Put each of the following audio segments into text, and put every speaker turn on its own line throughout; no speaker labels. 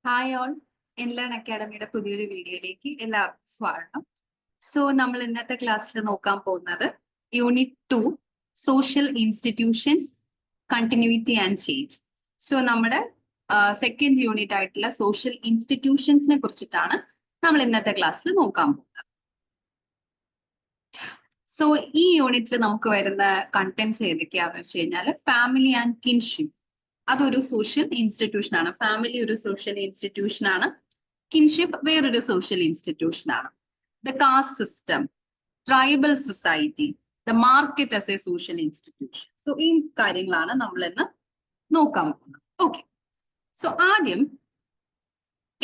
Hi all, എൻലേൺ അക്കാഡമിയുടെ പുതിയൊരു വീഡിയോയിലേക്ക് എല്ലാവർക്കും സ്വാഗതം. നമ്മൾ ഇന്നത്തെ ക്ലാസ്സിൽ നോക്കാൻ പോകുന്നത് unit 2 social institutions continuity and change. നമ്മുടെ സെക്കൻഡ് യൂണിറ്റ് ആയിട്ടുള്ള സോഷ്യൽ ഇൻസ്റ്റിറ്റ്യൂഷൻസിനെ കുറിച്ചിട്ടാണ് നമ്മൾ ഇന്നത്തെ ക്ലാസ്സിൽ നോക്കാൻ പോകുന്നത്. ഈ യൂണിറ്റിൽ നമുക്ക് വരുന്ന കണ്ടന്റ്സ് ഏതൊക്കെയാന്ന് വെച്ച് കഴിഞ്ഞാൽ ഫാമിലി ആൻഡ് കിൻഷിപ്പ്, അതൊരു സോഷ്യൽ ഇൻസ്റ്റിറ്റ്യൂഷൻ ആണ്. ഫാമിലി ഒരു സോഷ്യൽ ഇൻസ്റ്റിറ്റ്യൂഷൻ ആണ്. കിൻഷിപ്പ് വേറൊരു സോഷ്യൽ ഇൻസ്റ്റിറ്റ്യൂഷൻ ആണ്. The caste system, tribal society, the market as A social institution. ഈ കാര്യങ്ങളാണ് നമ്മൾ ഇന്ന് നോക്കാൻ പോകുന്നത്. ഓക്കെ, ആദ്യം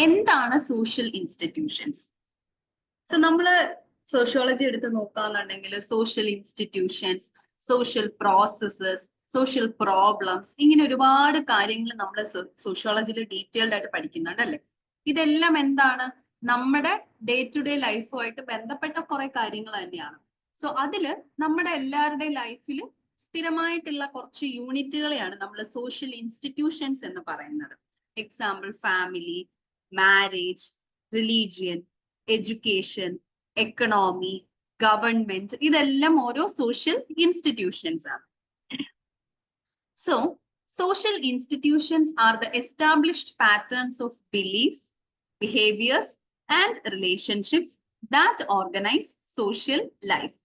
എന്താണ് സോഷ്യൽ ഇൻസ്റ്റിറ്റ്യൂഷൻസ്? നമ്മള് സോഷ്യോളജി എടുത്ത് നോക്കാന്നുണ്ടെങ്കിൽ social institutions, social processes, social problems, ഇങ്ങനെ ഒരുപാട് കാര്യങ്ങൾ നമ്മൾ സോഷ്യോളജിയിൽ ഡീറ്റെയിൽഡ് ആയിട്ട് പഠിക്കുന്നുണ്ട് അല്ലെ. ഇതെല്ലാം എന്താണ്? നമ്മുടെ ഡേ ടു ഡേ ലൈഫുമായിട്ട് ബന്ധപ്പെട്ട കുറെ കാര്യങ്ങൾ തന്നെയാണ്. അതില് നമ്മുടെ എല്ലാവരുടെയും ലൈഫിൽ സ്ഥിരമായിട്ടുള്ള കുറച്ച് യൂണിറ്റുകളെയാണ് നമ്മൾ സോഷ്യൽ ഇൻസ്റ്റിറ്റ്യൂഷൻസ് എന്ന് പറയുന്നത്. Example family, marriage, religion, education, economy, government, ഇതെല്ലാം ഓരോ സോഷ്യൽ ഇൻസ്റ്റിറ്റ്യൂഷൻസ് ആണ്. Social institutions are the established patterns of beliefs, behaviors, and relationships that organize social life.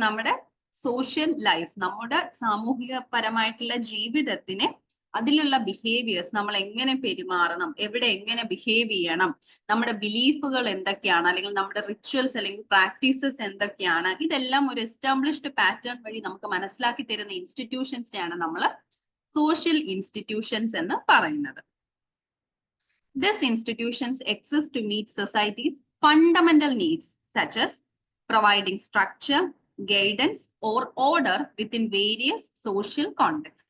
നമ്മുടെ സോഷ്യൽ ലൈഫ്, നമ്മുടെ സാമൂഹികപരമായിട്ടുള്ള ജീവിതത്തിനെ, അതിലുള്ള ബിഹേവിയേഴ്സ്, നമ്മൾ എങ്ങനെ പെരുമാറണം, എവിടെ എങ്ങനെ ബിഹേവ് ചെയ്യണം, നമ്മുടെ ബിലീഫുകൾ എന്തൊക്കെയാണ്, അല്ലെങ്കിൽ നമ്മുടെ റിച്വൽസ് അല്ലെങ്കിൽ പ്രാക്ടീസസ് എന്തൊക്കെയാണ്, ഇതെല്ലാം ഒരു എസ്റ്റാബ്ലിഷ്ഡ് പാറ്റേൺ വഴി നമുക്ക് മനസ്സിലാക്കി തരുന്ന ഇൻസ്റ്റിറ്റ്യൂഷൻസിനെയാണ് നമ്മൾ സോഷ്യൽ ഇൻസ്റ്റിറ്റ്യൂഷൻസ് എന്ന് പറയുന്നത്. These institutions exist to meet society's fundamental needs, such as providing structure, guidance, or order within various social contexts.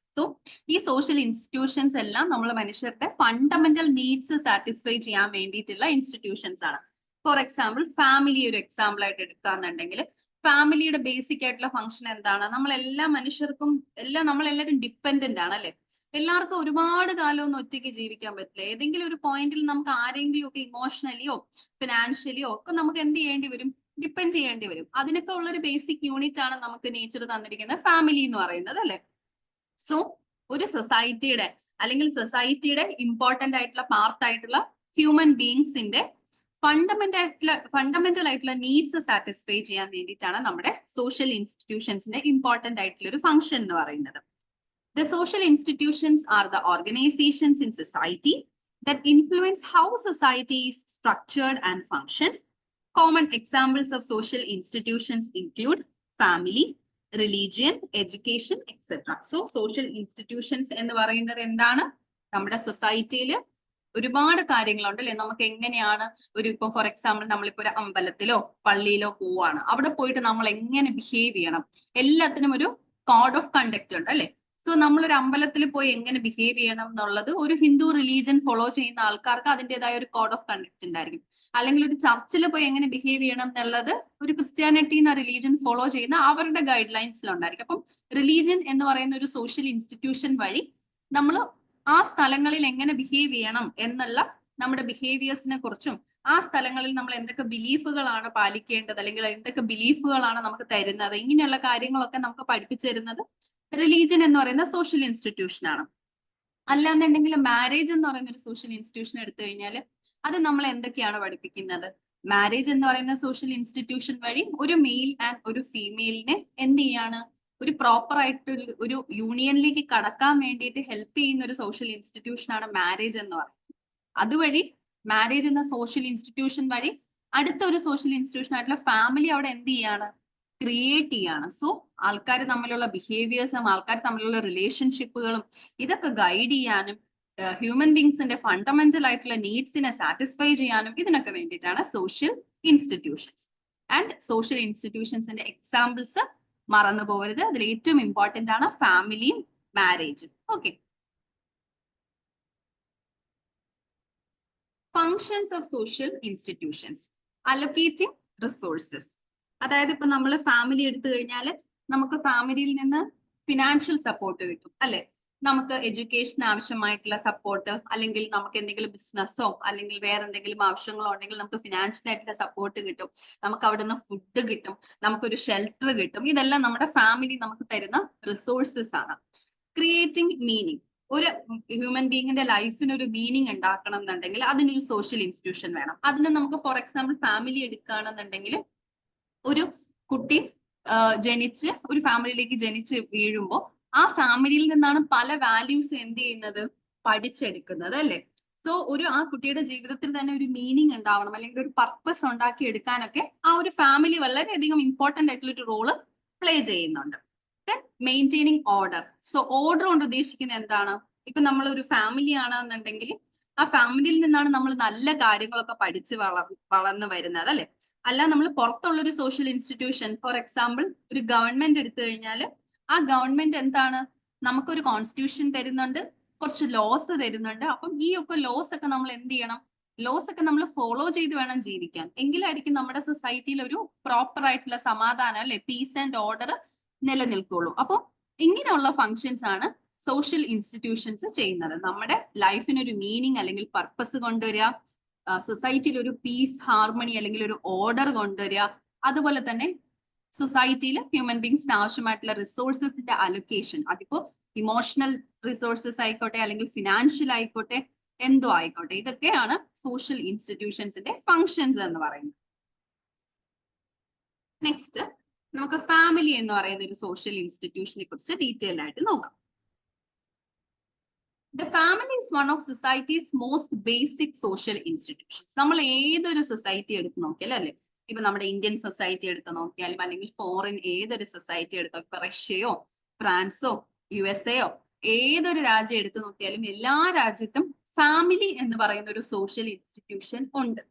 ഈ സോഷ്യൽ ഇൻസ്റ്റിറ്റ്യൂഷൻസ് എല്ലാം നമ്മൾ മനുഷ്യരുടെ ഫണ്ടമെന്റൽ നീഡ്സ് സാറ്റിസ്ഫൈ ചെയ്യാൻ വേണ്ടിയിട്ടുള്ള ഇൻസ്റ്റിറ്റ്യൂഷൻസ് ആണ്. ഫോർ എക്സാമ്പിൾ ഫാമിലി ഒരു എക്സാമ്പിൾ ആയിട്ട് എടുക്കാന്നുണ്ടെങ്കിൽ, ഫാമിലിയുടെ ബേസിക് ആയിട്ടുള്ള ഫംഗ്ഷൻ എന്താണ്? നമ്മളെല്ലാ മനുഷ്യർക്കും നമ്മളെല്ലാവരും ഡിപ്പെൻഡന്റ് ആണ് അല്ലെ. എല്ലാവർക്കും ഒരുപാട് കാലം ഒന്നും ഒറ്റയ്ക്ക് ജീവിക്കാൻ പറ്റില്ല. ഏതെങ്കിലും ഒരു പോയിന്റിൽ നമുക്ക് ആരെങ്കിലും ഒക്കെ ഇമോഷണലിയോ ഫിനാൻഷ്യലിയോ ഒക്കെ നമുക്ക് എന്ത് ചെയ്യേണ്ടി വരും? ഡിപ്പെൻഡ് ചെയ്യേണ്ടി വരും. അതിനൊക്കെ ഉള്ളൊരു ബേസിക് യൂണിറ്റ് ആണ് നമുക്ക് നേച്ചർ തന്നിരിക്കുന്ന ഫാമിലി എന്ന് പറയുന്നത് അല്ലെ. ഒരു സൊസൈറ്റിയുടെ അല്ലെങ്കിൽ സൊസൈറ്റിയുടെ ഇമ്പോർട്ടന്റ് ആയിട്ടുള്ള പാർട്ടായിട്ടുള്ള ഹ്യൂമൻ ബീങ്സിന്റെ ഫണ്ടമെന്റൽ ആയിട്ടുള്ള നീഡ്സ് സാറ്റിസ്ഫൈ ചെയ്യാൻ വേണ്ടിയിട്ടാണ് നമ്മുടെ സോഷ്യൽ ഇൻസ്റ്റിറ്റ്യൂഷൻസിന്റെ ഇമ്പോർട്ടന്റ് ആയിട്ടുള്ള ഒരു ഫംഗ്ഷൻ എന്ന് പറയുന്നത്. The social institutions are the organizations in society that influence how society is structured and functions. Common examples of social institutions include family, religion, education, etc. Social institutions എന്ന് പറയുന്നത് എന്താണ്? നമ്മുടെ സൊസൈറ്റിയിൽ ഒരുപാട് കാര്യങ്ങളുണ്ട് അല്ലെ. നമുക്ക് എങ്ങനെയാണ് ഇപ്പൊ ഫോർ എക്സാമ്പിൾ നമ്മളിപ്പോ ഒരു അമ്പലത്തിലോ പള്ളിയിലോ പോവാണ്, അവിടെ പോയിട്ട് നമ്മൾ എങ്ങനെ ബിഹേവ് ചെയ്യണം, എല്ലാത്തിനും ഒരു കോഡ് ഓഫ് കണ്ടക്ട് ഉണ്ട് അല്ലെ. നമ്മളൊരു അമ്പലത്തിൽ പോയി എങ്ങനെ ബിഹേവ് ചെയ്യണം എന്നുള്ളത് ഒരു ഹിന്ദു റിലീജിയൻ ഫോളോ ചെയ്യുന്ന ആൾക്കാർക്ക് അതിൻ്റെതായ ഒരു കോഡ് ഓഫ് കണ്ടക്ട് ഉണ്ടായിരിക്കും. അല്ലെങ്കിൽ ഒരു ചർച്ചിൽ പോയി എങ്ങനെ ബിഹേവ് ചെയ്യണം എന്നുള്ളത് ഒരു ക്രിസ്ത്യാനിറ്റി എന്ന റിലീജിയൻ ഫോളോ ചെയ്യുന്ന അവരുടെ ഗൈഡ് ലൈൻസിലുണ്ടായിരിക്കും. അപ്പം റിലീജിയൻ എന്ന് പറയുന്ന ഒരു സോഷ്യൽ ഇൻസ്റ്റിറ്റ്യൂഷൻ വഴി നമ്മൾ ആ സ്ഥലങ്ങളിൽ എങ്ങനെ ബിഹേവ് ചെയ്യണം എന്നുള്ള നമ്മുടെ ബിഹേവിയേഴ്സിനെ കുറിച്ചും, ആ സ്ഥലങ്ങളിൽ നമ്മൾ എന്തൊക്കെ ബിലീഫുകളാണ് പാലിക്കേണ്ടത്, അല്ലെങ്കിൽ എന്തൊക്കെ ബിലീഫുകളാണ് നമുക്ക് തരുന്നത്, ഇങ്ങനെയുള്ള കാര്യങ്ങളൊക്കെ നമുക്ക് പഠിപ്പിച്ചു തരുന്നത് റിലീജിയൻ എന്ന് പറയുന്ന സോഷ്യൽ ഇൻസ്റ്റിറ്റ്യൂഷൻ ആണ്. അല്ലാന്നുണ്ടെങ്കിൽ മാരേജ് എന്ന് പറയുന്ന ഒരു സോഷ്യൽ ഇൻസ്റ്റിറ്റ്യൂഷൻ എടുത്തു കഴിഞ്ഞാൽ അത് നമ്മൾ എന്തൊക്കെയാണ് പഠിപ്പിക്കുന്നത്? മാരേജ് എന്ന് പറയുന്ന സോഷ്യൽ ഇൻസ്റ്റിറ്റ്യൂഷൻ വഴി ഒരു മെയിൽ ആൻഡ് ഒരു ഫീമെയിലിനെ എന്ത് ചെയ്യാണ്? ഒരു പ്രോപ്പർ ആയിട്ട് ഒരു യൂണിയനിലേക്ക് കടക്കാൻ വേണ്ടിയിട്ട് ഹെൽപ്പ് ചെയ്യുന്ന ഒരു സോഷ്യൽ ഇൻസ്റ്റിറ്റ്യൂഷൻ ആണ് മാരേജ് എന്ന് പറയുന്നത്. അതുവഴി മാരേജ് എന്ന സോഷ്യൽ ഇൻസ്റ്റിറ്റ്യൂഷൻ വഴി അടുത്തൊരു സോഷ്യൽ ഇൻസ്റ്റിറ്റ്യൂഷൻ ആയിട്ടുള്ള ഫാമിലി അവിടെ എന്ത് ചെയ്യാണ്? ക്രിയേറ്റ് ചെയ്യാണ്. ആൾക്കാർ തമ്മിലുള്ള ബിഹേവിയേഴ്സും ആൾക്കാർ തമ്മിലുള്ള റിലേഷൻഷിപ്പുകളും ഇതൊക്കെ ഗൈഡ് ചെയ്യാനും ഹ്യൂമൻ ബീങ്സിന്റെ ഫണ്ടമെന്റൽ ആയിട്ടുള്ള നീഡ്സിനെ സാറ്റിസ്ഫൈ ചെയ്യാനും ഇതിനൊക്കെ വേണ്ടിയിട്ടാണ് സോഷ്യൽ ഇൻസ്റ്റിറ്റ്യൂഷൻസ്. ആൻഡ് സോഷ്യൽ ഇൻസ്റ്റിറ്റ്യൂഷൻസിന്റെ എക്സാമ്പിൾസ് മറന്നു പോകരുത്. അതിൽ ഏറ്റവും ഇമ്പോർട്ടന്റ് ആണ് ഫാമിലിയും മാരേജും. Okay, functions of social institutions: allocating resources. അതായത് ഇപ്പൊ നമ്മൾ ഫാമിലി എടുത്തു കഴിഞ്ഞാൽ നമുക്ക് ഫാമിലിയിൽ നിന്ന് ഫിനാൻഷ്യൽ സപ്പോർട്ട് കിട്ടും അല്ലെ. നമുക്ക് എഡ്യൂക്കേഷൻ ആവശ്യമായിട്ടുള്ള സപ്പോർട്ട്, അല്ലെങ്കിൽ നമുക്ക് എന്തെങ്കിലും ബിസിനസ്സോ അല്ലെങ്കിൽ വേറെ എന്തെങ്കിലും ആവശ്യങ്ങളോ ഉണ്ടെങ്കിൽ നമുക്ക് ഫിനാൻഷ്യൽ ആയിട്ടുള്ള സപ്പോർട്ട് കിട്ടും, നമുക്ക് അവിടെ നിന്ന് ഫുഡ് കിട്ടും, നമുക്കൊരു ഷെൽട്ടർ കിട്ടും. ഇതെല്ലാം നമ്മുടെ ഫാമിലി നമുക്ക് തരുന്ന റിസോഴ്സസ് ആണ്. ക്രിയേറ്റിംഗ് മീനിങ്, ഒരു ഹ്യൂമൻ ബീങ്ങിന്റെ ലൈഫിന് ഒരു മീനിങ് ഉണ്ടാക്കണം എന്നുണ്ടെങ്കിൽ അതിനൊരു സോഷ്യൽ ഇൻസ്റ്റിറ്റ്യൂഷൻ വേണം. അതിന് നമുക്ക് ഫോർ എക്സാമ്പിൾ ഫാമിലി എടുക്കുകയാണെന്നുണ്ടെങ്കിൽ, ഒരു കുട്ടി ജനിച്ച് ഒരു ഫാമിലിയിലേക്ക് ജനിച്ച് വീഴുമ്പോൾ ആ ഫാമിലിയിൽ നിന്നാണ് പല വാല്യൂസ് എന്ത് ചെയ്യുന്നത്, പഠിച്ചെടുക്കുന്നത് അല്ലെ. സോ ആ കുട്ടിയുടെ ജീവിതത്തിൽ തന്നെ ഒരു മീനിങ് ഉണ്ടാവണം, അല്ലെങ്കിൽ ഒരു പർപ്പസ് ഉണ്ടാക്കി എടുക്കാനൊക്കെ ആ ഒരു ഫാമിലി വളരെയധികം ഇമ്പോർട്ടന്റ് ആയിട്ടുള്ള ഒരു റോള് പ്ലേ ചെയ്യുന്നുണ്ട്. Then maintaining order. So order കൊണ്ട് ഉദ്ദേശിക്കുന്നത് എന്താണ്? ഇപ്പൊ നമ്മൾ ഒരു ഫാമിലി ആണെന്നുണ്ടെങ്കിൽ ആ ഫാമിലിയിൽ നിന്നാണ് നമ്മൾ നല്ല കാര്യങ്ങളൊക്കെ പഠിച്ച് വളർന്നു വരുന്നത് അല്ലെ. അല്ല നമ്മൾ പുറത്തുള്ള ഒരു സോഷ്യൽ ഇൻസ്റ്റിറ്റ്യൂഷൻ, ഫോർ എക്സാമ്പിൾ ഒരു ഗവൺമെന്റ് എടുത്തു കഴിഞ്ഞാൽ ആ ഗവൺമെന്റ് എന്താണ്, നമുക്കൊരു കോൺസ്റ്റിറ്റ്യൂഷൻ തരുന്നുണ്ട്, കുറച്ച് ലോസ് തരുന്നുണ്ട്. അപ്പം ഈ ഒക്കെ ലോസ് ഒക്കെ നമ്മൾ എന്ത് ചെയ്യണം, ലോസ് ഒക്കെ നമ്മൾ ഫോളോ ചെയ്ത് വേണം ജീവിക്കാൻ. എങ്കിലായിരിക്കും നമ്മുടെ സൊസൈറ്റിയിൽ ഒരു പ്രോപ്പർ ആയിട്ടുള്ള സമാധാനം അല്ലെ, പീസ് ആൻഡ് ഓർഡർ നിലനിൽക്കുള്ളൂ. അപ്പോൾ ഇങ്ങനെയുള്ള ഫങ്ഷൻസ് ആണ് സോഷ്യൽ ഇൻസ്റ്റിറ്റ്യൂഷൻസ് ചെയ്യുന്നത്. നമ്മുടെ ലൈഫിന് ഒരു മീനിങ് അല്ലെങ്കിൽ പർപ്പസ് കൊണ്ടുവരിക, സൊസൈറ്റിയിൽ ഒരു പീസ്, ഹാർമണി അല്ലെങ്കിൽ ഒരു ഓർഡർ കൊണ്ടുവരിക, അതുപോലെ തന്നെ സൊസൈറ്റിയിൽ ഹ്യൂമൻ ബീങ്സിന് ആവശ്യമായിട്ടുള്ള റിസോഴ്സസിന്റെ അലൊക്കേഷൻ, അതിപ്പോ ഇമോഷണൽ റിസോഴ്സസ് ആയിക്കോട്ടെ അല്ലെങ്കിൽ ഫിനാൻഷ്യൽ ആയിക്കോട്ടെ, എന്തോ ആയിക്കോട്ടെ, ഇതൊക്കെയാണ് സോഷ്യൽ ഇൻസ്റ്റിറ്റ്യൂഷൻസിന്റെ ഫങ്ഷൻസ് എന്ന് പറയുന്നത്. നെക്സ്റ്റ് നമുക്ക് ഫാമിലി എന്ന് പറയുന്ന ഒരു സോഷ്യൽ ഇൻസ്റ്റിറ്റ്യൂഷനെ കുറിച്ച് ഡീറ്റെയിൽ ആയിട്ട് നോക്കാം. The family is one of society's most basic social institutions. നമ്മൾ ഏതൊരു സൊസൈറ്റി എടുത്ത് നോക്കിയാലും അല്ലെ, ഇപ്പൊ നമ്മുടെ ഇന്ത്യൻ സൊസൈറ്റി എടുത്ത് നോക്കിയാലും അല്ലെങ്കിൽ ഫോറിൻ ഏതൊരു സൊസൈറ്റി എടുത്തോ, ഇപ്പൊ റഷ്യയോ ഫ്രാൻസോ USA ഏതൊരു രാജ്യം എടുത്തു നോക്കിയാലും എല്ലാ രാജ്യത്തും ഫാമിലി എന്ന് പറയുന്ന ഒരു സോഷ്യൽ ഇൻസ്റ്റിറ്റ്യൂഷൻ ഉണ്ട്.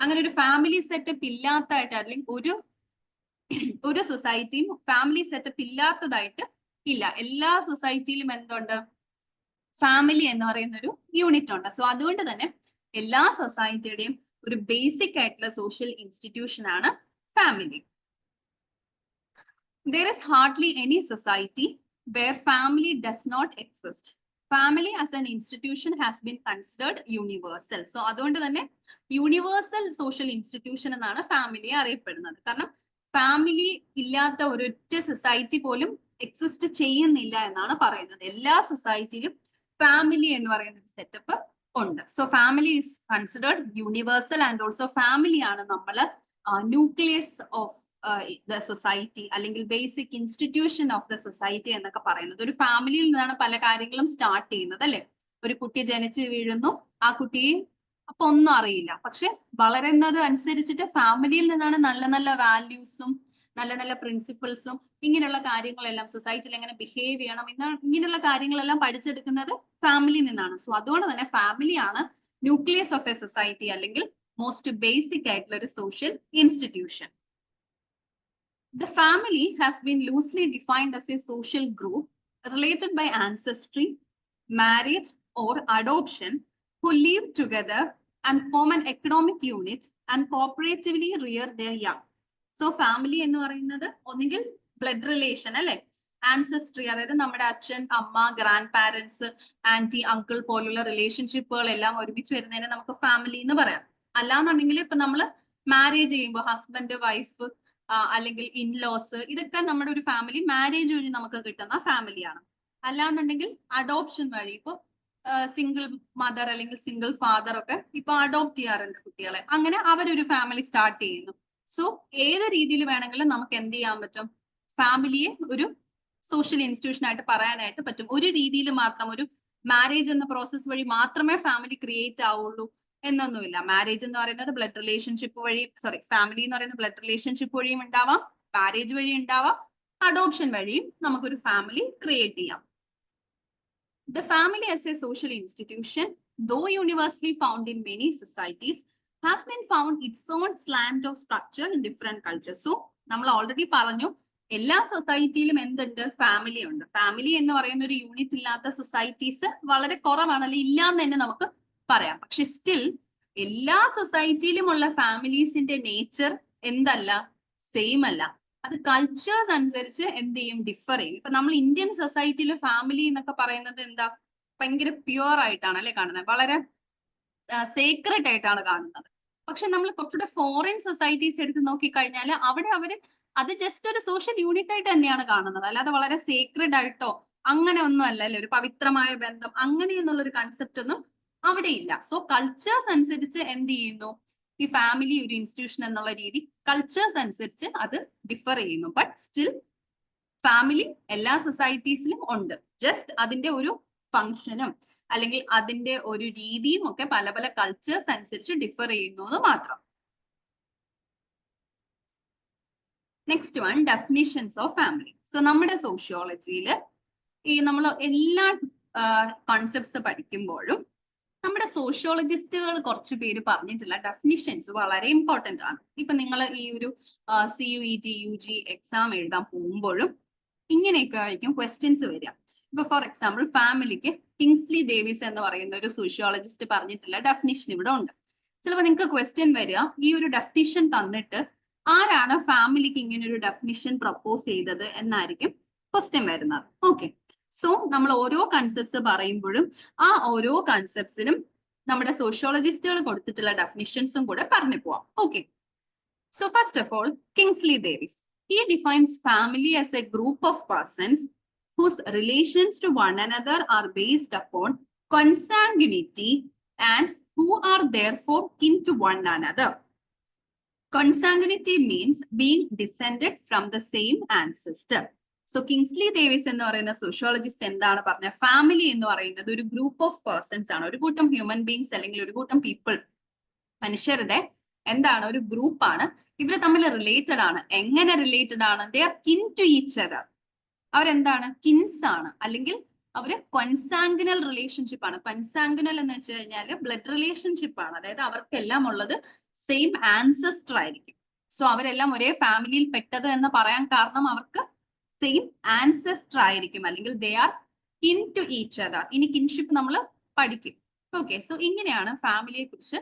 അങ്ങനെ ഒരു ഫാമിലി സെറ്റപ്പ് ഇല്ലാത്തതായിട്ട് അല്ലെങ്കിൽ ഒരു സൊസൈറ്റിയും ഫാമിലി സെറ്റപ്പ് ഇല്ലാത്തതായിട്ട് ഇല്ല. എല്ലാ സൊസൈറ്റിയിലും എന്തുണ്ട്, ഫാമിലി എന്ന് പറയുന്ന ഒരു യൂണിറ്റ് ഉണ്ട്. സോ അതുകൊണ്ട് തന്നെ എല്ലാ സൊസൈറ്റിയുടെയും ഒരു ബേസിക് ആയിട്ടുള്ള സോഷ്യൽ ഇൻസ്റ്റിറ്റ്യൂഷൻ ആണ് family. There is hardly any society where family does not exist. Family as an institution has been considered universal. So അതുകൊണ്ട് തന്നെ യൂണിവേഴ്സൽ സോഷ്യൽ ഇൻസ്റ്റിറ്റ്യൂഷൻ എന്നാണ് ഫാമിലിയെ അറിയപ്പെടുന്നത്. കാരണം ഫാമിലി ഇല്ലാത്ത ഒരൊറ്റ സൊസൈറ്റി പോലും എക്സിസ്റ്റ് ചെയ്യുന്നില്ല എന്നാണ് പറയുന്നത്. എല്ലാ സൊസൈറ്റിയിലും ഫാമിലി എന്ന് പറയുന്ന ഒരു സെറ്റപ്പ് ഉണ്ട്. So family is considered universal and also family ആണ് നമ്മൾ ന്യൂക്ലിയസ് ഓഫ് ദ സൊസൈറ്റി അല്ലെങ്കിൽ basic institution of the society എന്നൊക്കെ പറയുന്നത്. ഒരു ഫാമിലിയിൽ നിന്നാണ് പല കാര്യങ്ങളും സ്റ്റാർട്ട് ചെയ്യുന്നത് അല്ലെ. ഒരു കുട്ടി ജനിച്ച് വീഴുന്നു, ആ കുട്ടിയെ അപ്പൊ ഒന്നും അറിയില്ല, പക്ഷെ വളരുന്നത് അനുസരിച്ചിട്ട് ഫാമിലിയിൽ നിന്നാണ് നല്ല നല്ല വാല്യൂസും നല്ല നല്ല പ്രിൻസിപ്പിൾസും ഇങ്ങനെയുള്ള കാര്യങ്ങളെല്ലാം സൊസൈറ്റിയിൽ എങ്ങനെ ബിഹേവ് ചെയ്യണം ഇങ്ങനെയുള്ള കാര്യങ്ങളെല്ലാം പഠിച്ചെടുക്കുന്നത് ഫാമിലിയിൽ നിന്നാണ്. സോ അതുകൊണ്ട് തന്നെ ഫാമിലിയാണ് ന്യൂക്ലിയസ് ഓഫ് എ സൊസൈറ്റി അല്ലെങ്കിൽ മോസ്റ്റ് ബേസിക് ആയിട്ടുള്ള ഒരു social institution. The family has been loosely defined as a social group related by ancestry, marriage or adoption who live together and form an economic unit and cooperatively rear their young. So family എന്ന് പറയുന്നത് ഒന്നുകിൽ blood relation അല്ലെ, ancestry, അതായത് നമ്മുടെ അച്ഛൻ അമ്മ grand parents aunty uncle പോലുള്ള റിലേഷൻഷിപ്പുകൾ എല്ലാം ഒരുമിച്ച് വരുന്നതിനെ നമുക്ക് ഫാമിലി എന്ന് പറയാം. അല്ലാന്നുണ്ടെങ്കിൽ ഇപ്പൊ നമ്മൾ മാരേജ് ചെയ്യുമ്പോൾ ഹസ്ബൻഡ് വൈഫ് അല്ലെങ്കിൽ ഇൻലോസ്, ഇതൊക്കെ നമ്മുടെ ഒരു ഫാമിലി മാരേജ് വഴി നമുക്ക് കിട്ടുന്ന ഫാമിലിയാണ്. അല്ലാന്നുണ്ടെങ്കിൽ അഡോപ്ഷൻ വഴി, ഇപ്പൊ സിംഗിൾ മദർ അല്ലെങ്കിൽ സിംഗിൾ ഫാദർ ഒക്കെ ഇപ്പൊ അഡോപ്റ്റ് ചെയ്യാറുണ്ട് കുട്ടികളെ, അങ്ങനെ അവരൊരു ഫാമിലി സ്റ്റാർട്ട് ചെയ്യുന്നു. സോ ഏത് രീതിയിൽ വേണമെങ്കിലും നമുക്ക് എന്ത് ചെയ്യാൻ പറ്റും, ഫാമിലിയെ ഒരു സോഷ്യൽ ഇൻസ്റ്റിറ്റ്യൂഷൻ ആയിട്ട് പറയാനായിട്ട് പറ്റും. ഒരു രീതിയിൽ മാത്രം, ഒരു മാരേജ് എന്ന പ്രോസസ് വഴി മാത്രമേ ഫാമിലി ക്രിയേറ്റ് ആവുള്ളൂ എന്നൊന്നുമില്ല. മാരേജ് എന്ന് പറയുന്നത് ബ്ലഡ് റിലേഷൻഷിപ്പ് വഴി, ഫാമിലി എന്ന് പറയുന്നത് ബ്ലഡ് റിലേഷൻഷിപ്പ് വഴിയും ഉണ്ടാവാം, മാരേജ് വഴി ഉണ്ടാവാം, അഡോപ്ഷൻ വഴിയും നമുക്കൊരു ഫാമിലി ക്രിയേറ്റ് ചെയ്യാം. The family as a social institution, though universally found in many societies, has been found its own slant of structure in different cultures. So നമ്മൾ ഓൾറെഡി പറഞ്ഞു, എല്ലാ സൊസൈറ്റിയിലും എന്തുണ്ട്, ഫാമിലി ഉണ്ട്. ഫാമിലി എന്ന് പറയുന്ന ഒരു യൂണിറ്റ് ഇല്ലാത്ത സൊസൈറ്റീസ് വളരെ കുറവാണ്, അല്ലെങ്കിൽ ഇല്ലാന്ന് തന്നെ നമുക്ക് പറയാം. പക്ഷെ സ്റ്റിൽ എല്ലാ സൊസൈറ്റിയിലും ഉള്ള ഫാമിലീസിന്റെ നേച്ചർ എന്തല്ല, സെയിം അല്ല. അത് കൾച്ചേഴ്സ് അനുസരിച്ച് എന്ത് ചെയ്യും, ഡിഫർ ചെയ്യും. ഇപ്പൊ നമ്മൾ ഇന്ത്യൻ സൊസൈറ്റിയിലെ ഫാമിലി എന്നൊക്കെ പറയുന്നത് എന്താ, ഭയങ്കര പ്യുവർ ആയിട്ടാണ് അല്ലെ കാണുന്നത്, വളരെ സേക്രഡ് ആയിട്ടാണ് കാണുന്നത്. പക്ഷെ നമ്മൾ കുറച്ചുകൂടെ ഫോറിൻ സൊസൈറ്റീസ് എടുത്ത് നോക്കിക്കഴിഞ്ഞാൽ അവിടെ അവര് അത് ജസ്റ്റ് ഒരു സോഷ്യൽ യൂണിറ്റ് ആയിട്ട് തന്നെയാണ് കാണുന്നത്, അല്ലാതെ വളരെ സേക്രഡ് ആയിട്ടോ അങ്ങനെ ഒന്നും അല്ല അല്ലെ, ഒരു പവിത്രമായ ബന്ധം അങ്ങനെയെന്നുള്ള ഒരു കൺസെപ്റ്റ് ഒന്നും അവിടെ ഇല്ല. സോ കൾച്ചേഴ്സ് അനുസരിച്ച് എന്ത് ചെയ്യുന്നു, ഈ ഫാമിലി ഒരു ഇൻസ്റ്റിറ്റ്യൂഷൻ എന്നുള്ള രീതി കൾച്ചേഴ്സ് അനുസരിച്ച് അത് ഡിഫർ ചെയ്യുന്നു. ബട്ട് സ്റ്റിൽ ഫാമിലി എല്ലാ സൊസൈറ്റീസിലും ഉണ്ട്, ജസ്റ്റ് അതിന്റെ ഒരു ഫംഗ്ഷനും അല്ലെങ്കിൽ അതിന്റെ ഒരു രീതിയും ഒക്കെ പല പല കൾച്ചേഴ്സ് അനുസരിച്ച് ഡിഫർ ചെയ്യുന്നു എന്ന് മാത്രം. Next one, definitions of family. So നമ്മുടെ സോഷ്യോളജിയിൽ ഈ നമ്മൾ എല്ലാ കോൺസെപ്റ്റ്സ് പഠിക്കുമ്പോഴും നമ്മുടെ സോഷ്യോളജിസ്റ്റുകൾ കുറച്ച് പേര് പറഞ്ഞിട്ടുള്ള ഡെഫിനിഷൻസ് വളരെ ഇമ്പോർട്ടന്റ് ആണ്. ഇപ്പൊ നിങ്ങൾ ഈ ഒരു CUET UG എക്സാം എഴുതാൻ പോകുമ്പോഴും ഇങ്ങനെയൊക്കെ ആയിരിക്കും ക്വസ്റ്റ്യൻസ് വരിക. ഇപ്പൊ ഫോർ എക്സാമ്പിൾ ഫാമിലിക്ക് കിങ്സ്ലി ഡേവിസ് എന്ന് പറയുന്ന ഒരു സോഷ്യോളജിസ്റ്റ് പറഞ്ഞിട്ടുള്ള ഡെഫിനിഷൻ ഇവിടെ ഉണ്ട്. ചിലപ്പോൾ നിങ്ങൾക്ക് ക്വസ്റ്റ്യൻ വരിക, ഈ ഒരു ഡെഫിനിഷൻ തന്നിട്ട് ആരാണ് ഫാമിലിക്ക് ഇങ്ങനെ ഒരു ഡെഫിനിഷൻ പ്രപ്പോസ് ചെയ്തത് എന്നായിരിക്കും ക്വസ്റ്റ്യൻ വരുന്നത്. ഓക്കെ, സോ നമ്മൾ ഓരോ കൺസെപ്റ്റ്സ് പറയുമ്പോഴും ആ ഓരോ കൺസെപ്റ്റ്സിനും നമ്മുടെ സോഷ്യോളജിസ്റ്റുകൾ കൊടുത്തിട്ടുള്ള ഡെഫിനിഷൻസും കൂടെ പറഞ്ഞു പോവാം. Okay, so first of all Kingsley Davis, he defines family as a group of persons whose relations to one another are based upon consanguinity and who are therefore kin to one another. Consanguinity means being descended from the same ancestor. So Kingsley Davis എന്ന് പറയുന്ന sociologist എന്താണ് പറഞ്ഞ, family എന്ന് പറയുന്നത് ഒരു group of persons ആണ്, ഒരു കൂട്ടം ഹ്യൂമൻ ബീങ്സ് അല്ലെങ്കിൽ ഒരു കൂട്ടം പീപ്പിൾ, മനുഷ്യരുടെ എന്താണ് ഒരു ഗ്രൂപ്പാണ്. ഇവര് തമ്മിൽ റിലേറ്റഡ് ആണ്. എങ്ങനെ റിലേറ്റഡ് ആണ്? They are kin to each other. അവരെന്താണ്, കിൻസ് ആണ്, അല്ലെങ്കിൽ അവര് കൊൻസാങ്കുനൽ റിലേഷൻഷിപ്പ് ആണ്. കൊൻസാങ്കുനൽ എന്ന് വെച്ച് കഴിഞ്ഞാല് ബ്ലഡ് റിലേഷൻഷിപ്പ് ആണ്, അതായത് അവർക്കെല്ലാം ഉള്ളത് സെയിം ആൻസെസ്റ്റർ ആയിരിക്കും. സോ അവരെല്ലാം ഒരേ ഫാമിലിയിൽ പെട്ടത് എന്ന് പറയാൻ കാരണം അവർക്ക് സെയിം ആൻസെസ്റ്റർ ആയിരിക്കും, അല്ലെങ്കിൽ they are kin to each other. ഇനി കിൻഷിപ്പ് നമ്മൾ പഠിക്കും. ഓക്കെ, സോ ഇങ്ങനെയാണ് ഫാമിലിയെ കുറിച്ച്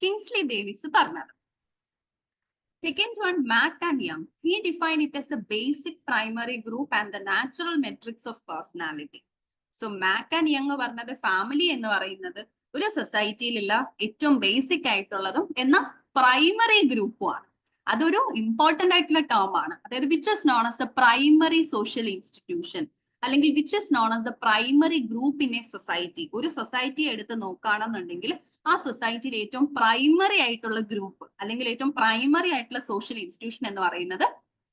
കിങ്സ്ലി ഡേവിസ് പറഞ്ഞത്. Second one, Mack and Young. He defined it as a basic primary group and the natural metrics of personality. So Mack and Young പറഞ്ഞത് family എന്ന് പറയുന്നത് ഒരു സൊസൈറ്റിയിലുള്ള ഏറ്റവും ബേസിക് ആയിട്ടുള്ളതും എന്ന പ്രൈമറി ഗ്രൂപ്പും ആണ്. അതൊരു ഇമ്പോർട്ടന്റ് ആയിട്ടുള്ള ടേം ആണ്. അതായത് which is known as a primary social institution, അല്ലെങ്കിൽ which is known as a primary group in a society. ഒരു സൊസൈറ്റി എടുത്ത് നോക്കുകയാണെന്നുണ്ടെങ്കിൽ ആ സൊസൈറ്റിയിൽ ഏറ്റവും പ്രൈമറി ആയിട്ടുള്ള ഗ്രൂപ്പ് അല്ലെങ്കിൽ ഏറ്റവും പ്രൈമറി ആയിട്ടുള്ള സോഷ്യൽ ഇൻസ്റ്റിറ്റ്യൂഷൻ എന്ന് പറയുന്നത്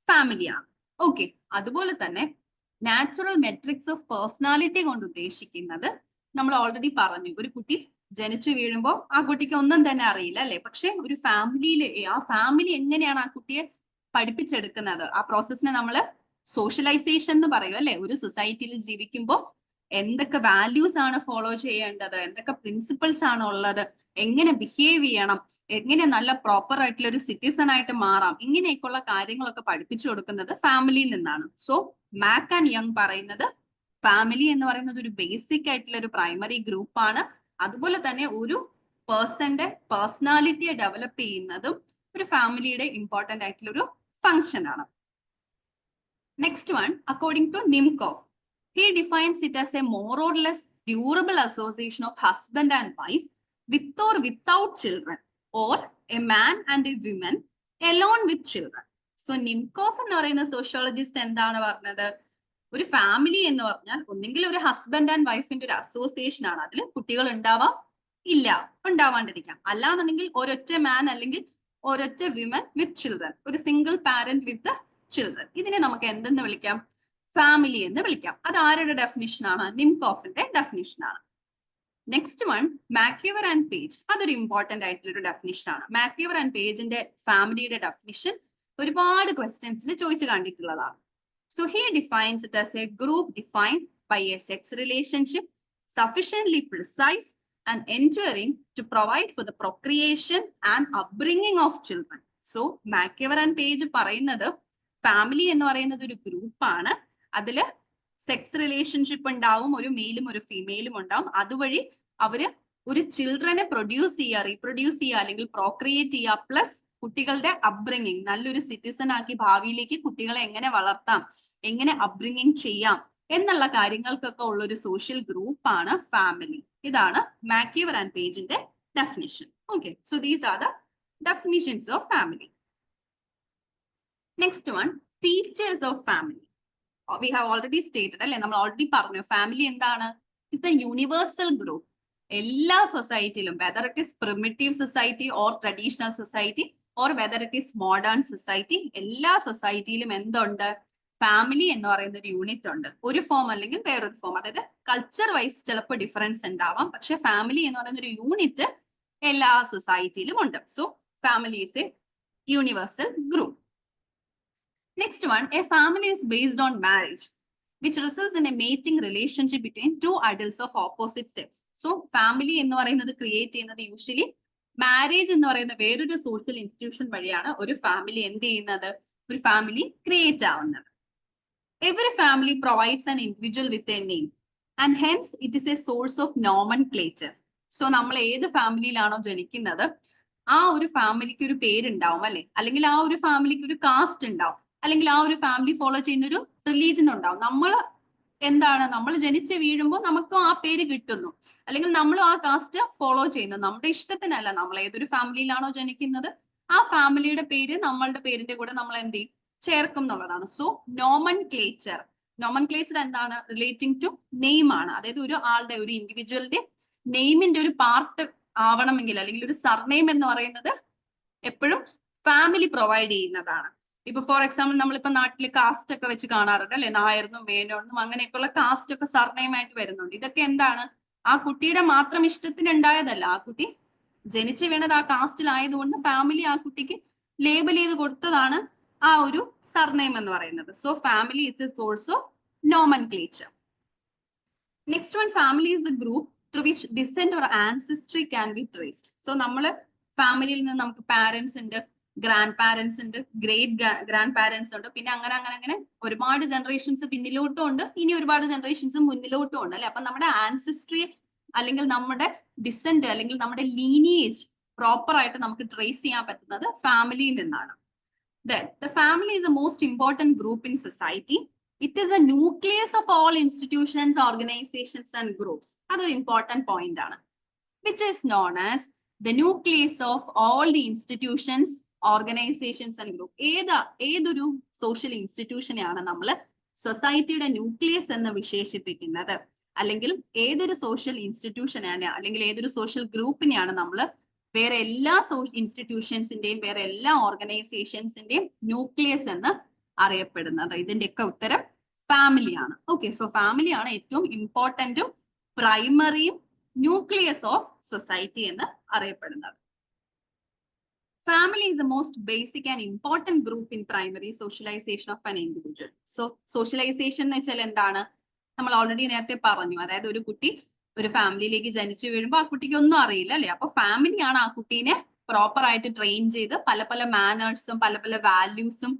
ഫാമിലിയാണ്. ഓക്കെ, അതുപോലെ തന്നെ നാച്ചുറൽ മെട്രിക്സ് ഓഫ് പേഴ്സണാലിറ്റി കൊണ്ട് ഉദ്ദേശിക്കുന്നത് നമ്മൾ ഓൾറെഡി പറഞ്ഞു, ഒരു കുട്ടി ജനിച്ചു വീഴുമ്പോൾ ആ കുട്ടിക്ക് ഒന്നും തന്നെ അറിയില്ല അല്ലെ, പക്ഷെ ഒരു ഫാമിലിയിൽ ആ ഫാമിലി എങ്ങനെയാണ് ആ കുട്ടിയെ പഠിപ്പിച്ചെടുക്കുന്നത്, ആ പ്രോസസ്സിനെ നമ്മൾ സോഷ്യലൈസേഷൻ എന്ന് പറയും അല്ലെ. ഒരു സൊസൈറ്റിയിൽ ജീവിക്കുമ്പോൾ എന്തൊക്കെ വാല്യൂസ് ആണ് ഫോളോ ചെയ്യേണ്ടത്, എന്തൊക്കെ പ്രിൻസിപ്പിൾസ് ആണ് ഉള്ളത്, എങ്ങനെ ബിഹേവ് ചെയ്യണം, എങ്ങനെ നല്ല പ്രോപ്പർ ആയിട്ടുള്ള ഒരു സിറ്റിസൺ ആയിട്ട് മാറാം, ഇങ്ങനെയൊക്കെയുള്ള കാര്യങ്ങളൊക്കെ പഠിപ്പിച്ചു കൊടുക്കുന്നത് ഫാമിലിയിൽ നിന്നാണ്. സോ മാക്ക് ആൻഡ് യങ് പറയുന്നത് ഫാമിലി എന്ന് പറയുന്നത് ഒരു ബേസിക് ആയിട്ടുള്ള ഒരു പ്രൈമറി ഗ്രൂപ്പാണ്. അതുപോലെ തന്നെ ഒരു പേഴ്സന്റെ പേഴ്സണാലിറ്റിയെ ഡെവലപ്പ് ചെയ്യുന്നതും ഒരു ഫാമിലിയുടെ ഇമ്പോർട്ടന്റ് ആയിട്ടുള്ള ഒരു ഫംഗ്ഷൻ ആണ്. Next one, according to Nimkoff, he defines it as a more or less durable association of husband and wife with or without children, or a man and a woman alone with children. So നിംകോഫ് എന്ന് പറയുന്ന sociologist എന്താണ് പറഞ്ഞത്, ഒരു family എന്ന് പറഞ്ഞാൽ ഒന്നെങ്കിൽ ഒരു husband and വൈഫിന്റെ ഒരു അസോസിയേഷൻ ആണ്. അതിൽ കുട്ടികൾ ഉണ്ടാവാം, ഇല്ല ഉണ്ടാവാണ്ടിരിക്കാം. അല്ലാന്നുണ്ടെങ്കിൽ ഒരൊറ്റ മാൻ അല്ലെങ്കിൽ ഒരൊറ്റ വിമൻ വിത്ത് ചിൽഡ്രൻ, ഒരു സിംഗിൾ പാരന്റ് വിത്ത് ചിൽഡ്രൻ. ഇതിനെ നമുക്ക് എന്തെന്ന് വിളിക്കാം, ഫാമിലി എന്ന് വിളിക്കാം. അത് ആരുടെ ഡെഫിനിഷൻ ആണ്, നിംകോഫിന്റെ ഡെഫിനിഷൻ ആണ്. Next one, MacIver and Page. അതൊരു ഇമ്പോർട്ടന്റ് ആയിട്ടുള്ള ഒരു ഡെഫിനിഷൻ ആണ്. മാക്യൂവർ ആൻഡ് പേജിന്റെ ഫാമിലിയുടെ ഡെഫിനിഷൻ ഒരുപാട് ക്വസ്റ്റ്യൻസിൽ ചോദിച്ചു കണ്ടിട്ടുള്ളതാണ്. So he defines it as a group defined by a sex relationship sufficiently precise and enduring to provide for the procreation and upbringing of children. So MacIver and Page പറയുന്നത് family എന്ന് പറയുന്നത് ഒരു ഗ്രൂപ്പാണ്. അതില് sex relationship ഉണ്ടാവും, ഒരു മെയിലും ഒരു ഫീമെയിലും ഉണ്ടാവും. അതുവഴി അവര് ഒരു ചിൽഡ്രനെ പ്രൊഡ്യൂസ് ചെയ്യുക, റീപ്രൊഡ്യൂസ് ചെയ്യുക അല്ലെങ്കിൽ പ്രോക്രിയേറ്റ് ചെയ്യുക, പ്ലസ് കുട്ടികളുടെ അപ്ബ്രിങ്ങിങ്, നല്ലൊരു സിറ്റിസൺ ആക്കി ഭാവിയിലേക്ക് കുട്ടികളെ എങ്ങനെ വളർത്താം, എങ്ങനെ അപ്ബ്രിങ്ങിങ് ചെയ്യാം എന്നുള്ള കാര്യങ്ങൾക്കൊക്കെ ഉള്ള ഒരു സോഷ്യൽ ഗ്രൂപ്പാണ് ഫാമിലി. ഇതാണ് മാക്യൂവർ ആൻഡ് പേജിന്റെ definition. Okay, so these are the definitions of family. Next one, features of family. We have already stated, അല്ലെ, നമ്മൾ ഓൾറെഡി പറഞ്ഞു ഫാമിലി എന്താണ്? It's a universal group. എല്ലാ സൊസൈറ്റിയിലും, whether it is primitive society or traditional society or whether it is modern society, എല്ലാ സൊസൈറ്റിയിലും എന്തുണ്ട്? Family എന്ന് പറയുന്ന ഒരു യൂണിറ്റ് ഉണ്ട്. ഒരു ഫോം അല്ലെങ്കിൽ വേറൊരു ഫോം, അതായത് കൾച്ചർ വൈസ് ചിലപ്പോൾ ഡിഫറൻസ് ഉണ്ടാവാം, പക്ഷെ ഫാമിലി എന്ന് പറയുന്ന ഒരു യൂണിറ്റ് എല്ലാ സൊസൈറ്റിയിലും ഉണ്ട്. So family is a universal group. Next one, a family is based on marriage, which results in a mating relationship between two adults of opposite sex. So family എന്ന് പറയുന്നത് create ചെയ്യുന്നത് usually marriage എന്ന് പറയുന്ന വേറൊരു social institution വഴിയാണ് ഒരു family എന്ത് ചെയ്യുന്നത്? ഒരു ഫാമിലി ക്രിയേറ്റ് ആവുന്നത്. Every family provides an individual with a name and hence it is a source of nomenclature. So നമ്മൾ ഏത് ഫാമിലിയിലാണോ ജനിക്കുന്നത് ആ ഒരു ഫാമിലിക്ക് ഒരു പേരുണ്ടാവും, അല്ലെ, അല്ലെങ്കിൽ ആ ഒരു ഫാമിലിക്ക് ഒരു കാസ്റ്റ് ഉണ്ടാവും, അല്ലെങ്കിൽ ആ ഒരു ഫാമിലി ഫോളോ ചെയ്യുന്ന ഒരു റിലീജൻ ഉണ്ടാവും. നമ്മൾ ജനിച്ച് വീഴുമ്പോൾ നമുക്കും ആ പേര് കിട്ടുന്നു, അല്ലെങ്കിൽ നമ്മളും ആ കാസ്റ്റ് ഫോളോ ചെയ്യുന്നു. നമ്മുടെ ഇഷ്ടത്തിനല്ല, നമ്മൾ ഏതൊരു ഫാമിലിയിലാണോ ജനിക്കുന്നത് ആ ഫാമിലിയുടെ പേര് നമ്മളുടെ പേരിന്റെ കൂടെ നമ്മൾ എന്ത് ചെയ്യും? ചേർക്കും എന്നുള്ളതാണ്. സോ നോമൻക്ലേച്ചർ എന്താണ്? റിലേറ്റിംഗ് ടു നെയിം ആണ്. അതായത് ഒരു ആളുടെ, ഒരു ഇൻഡിവിജ്വലിന്റെ നെയിമിന്റെ ഒരു പാർട്ട് ആവണമെങ്കിൽ, അല്ലെങ്കിൽ ഒരു സർനെയിം എന്ന് പറയുന്നത് എപ്പോഴും ഫാമിലി പ്രൊവൈഡ് ചെയ്യുന്നതാണ്. ഇപ്പൊ ഫോർ എക്സാമ്പിൾ നമ്മളിപ്പോ നാട്ടില് കാസ്റ്റ് ഒക്കെ വെച്ച് കാണാറുണ്ട്, അല്ലെ, നായർന്നും മേനോന്നും അങ്ങനെയൊക്കെയുള്ള കാസ്റ്റ് ഒക്കെ സർനെയിം ആയിട്ട് വരുന്നുണ്ട്. ഇതൊക്കെ എന്താണ്? ആ കുട്ടിയുടെ മാത്രം ഇഷ്ടത്തിന് ഉണ്ടായതല്ല, ആ കുട്ടി ജനിച്ചു വീണത് ആ കാസ്റ്റിലായതുകൊണ്ട് ഫാമിലി ആ കുട്ടിക്ക് ലേബൽ ചെയ്ത് കൊടുത്തതാണ് ആ ഒരു സർനെയിം എന്ന് പറയുന്നത്. So family is A source of nomenclature. Next one, family is the group through which descent or ancestry can be traced. So നമ്മള് ഫാമിലിയിൽ നിന്ന് നമുക്ക് പാരന്റ്സ് ഉണ്ട്, ഗ്രാൻഡ് പാരന്റ്സ് ഉണ്ട്, ഗ്രേറ്റ് ഗ്രാൻഡ് പാരന്റ്സ് ഉണ്ട്, പിന്നെ അങ്ങനെ ഒരുപാട് ജനറേഷൻസ് പിന്നിലോട്ടും ഉണ്ട്, ഇനി ഒരുപാട് ജനറേഷൻസ് മുന്നിലോട്ടും ഉണ്ട്, അല്ലെ. അപ്പൊ നമ്മുടെ ആൻസിസ്ട്രി അല്ലെങ്കിൽ നമ്മുടെ ഡിസെന്റ് അല്ലെങ്കിൽ നമ്മുടെ ലീനിയേജ് പ്രോപ്പർ ആയിട്ട് നമുക്ക് ട്രേസ് ചെയ്യാൻ പറ്റുന്നത് ഫാമിലിയിൽ നിന്നാണ്. Then the family is the most important group in society. It is a nucleus of all institutions, organizations and groups. That's an important point, which is known as the nucleus of all the institutions, organizations and groups. ഏതൊരു social ഇൻസ്റ്റിറ്റ്യൂഷനെയാണ് നമ്മൾ സൊസൈറ്റിയുടെ nucleus എന്ന് വിശേഷിപ്പിക്കുന്നത്, അല്ലെങ്കിൽ ഏതൊരു social ഇൻസ്റ്റിറ്റ്യൂഷനാണ് അല്ലെങ്കിൽ ഏതൊരു social ഗ്രൂപ്പിനെയാണ് നമ്മൾ വേറെ എല്ലാ ഇൻസ്റ്റിറ്റ്യൂഷൻസിന്റെയും വേറെ എല്ലാ ഓർഗനൈസേഷൻസിന്റെയും ന്യൂക്ലിയസ് എന്ന് അറിയപ്പെടുന്നത്? ഇതിന്റെയൊക്കെ ഉത്തരം ഫാമിലിയാണ്. ഓക്കെ, സോ ഫാമിലിയാണ് ഏറ്റവും ഇമ്പോർട്ടന്റും പ്രൈമറിയും ന്യൂക്ലിയസ് ഓഫ് സൊസൈറ്റി എന്ന് അറിയപ്പെടുന്നത്. Family is the most basic and important group in primary socialization of an individual. So socialization എന്ന് വെച്ചാൽ എന്താണ്? നമ്മൾ ഓൾറെഡി നേരത്തെ പറഞ്ഞു, അതായത് ഒരു കുട്ടി ഒരു ഫാമിലിയിലേക്ക് ജനിച്ചു വീഴുമ്പോൾ ആ കുട്ടിക്ക് ഒന്നും അറിയില്ല, അല്ലെ. അപ്പൊ ഫാമിലിയാണ് ആ കുട്ടീനെ പ്രോപ്പർ ആയിട്ട് ട്രെയിൻ ചെയ്ത് പല പല മാനേഴ്സും പല പല വാല്യൂസും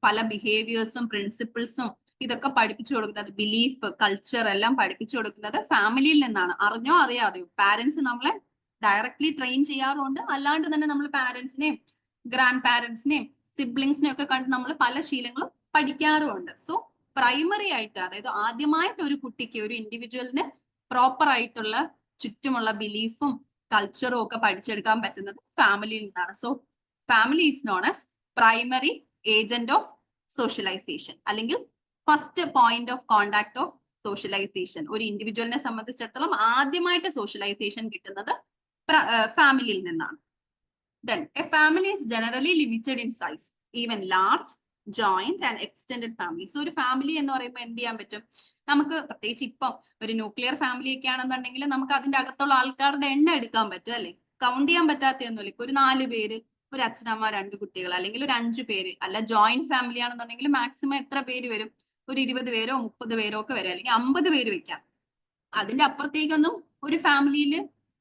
പല ബിഹേവിയേഴ്സും പ്രിൻസിപ്പിൾസും ഇതൊക്കെ പഠിപ്പിച്ചു കൊടുക്കുന്നത്, ബിലീഫ്, കൾച്ചർ എല്ലാം പഠിപ്പിച്ചു കൊടുക്കുന്നത് ഫാമിലിയിൽ നിന്നാണ്. അറിഞ്ഞോ അറിയാതെയോ പാരന്റ്സ് നമ്മളെ ഡയറക്ട്ലി ട്രെയിൻ ചെയ്യാറുണ്ട്, അല്ലാണ്ട് തന്നെ നമ്മൾ പാരന്റ്സിനെയും ഗ്രാൻഡ് പാരന്റ്സിനെയും സിബ്ലിങ്സിനെയും ഒക്കെ കണ്ട് നമ്മൾ പല ശീലങ്ങളും പഠിക്കാറുമുണ്ട്. സോ പ്രൈമറി ആയിട്ട്, അതായത് ആദ്യമായിട്ട് ഒരു കുട്ടിക്ക്, ഒരു ഇൻഡിവിജ്വലിന് പ്രോപ്പർ ആയിട്ടുള്ള ചുറ്റുമുള്ള ബിലീഫും കൾച്ചറും ഒക്കെ പഠിച്ചെടുക്കാൻ പറ്റുന്നത് ഫാമിലിയിൽ നിന്നാണ്. So family is known as primary agent of socialisation, അല്ലെങ്കിൽ first point of contact of socialisation. ഒരു ഇൻഡിവിജ്വലിനെ സംബന്ധിച്ചിടത്തോളം ആദ്യമായിട്ട് സോഷ്യലൈസേഷൻ കിട്ടുന്നത് ഫാമിലിയിൽ നിന്നാണ്. Then a family is generally limited in size, even large, joint and extended family. So ഒരു family എന്ന് പറയുമ്പോൾ എന്ത് ചെയ്യാൻ പറ്റും? നമുക്ക് പ്രത്യേകിച്ച് ഇപ്പം ഒരു ന്യൂക്ലിയർ ഫാമിലി ഒക്കെ ആണെന്നുണ്ടെങ്കിൽ നമുക്ക് അതിന്റെ അകത്തുള്ള ആൾക്കാരുടെ എണ്ണം എടുക്കാൻ പറ്റും, അല്ലെ. കൗണ്ട് ചെയ്യാൻ പറ്റാത്തൊന്നുമില്ല. ഇപ്പൊ ഒരു 4 പേര്, ഒരു അച്ഛനമ്മ 2 കുട്ടികൾ, അല്ലെങ്കിൽ ഒരു 5 പേര്. അല്ല ജോയിന്റ് ഫാമിലി ആണെന്നുണ്ടെങ്കിൽ മാക്സിമം എത്ര പേര് വരും? ഒരു 20 പേരോ 30 പേരോ ഒക്കെ വരും, അല്ലെങ്കിൽ 50 പേര് വെക്കാം. അതിന്റെ അപ്പുറത്തേക്കൊന്നും ഒരു ഫാമിലിയിൽ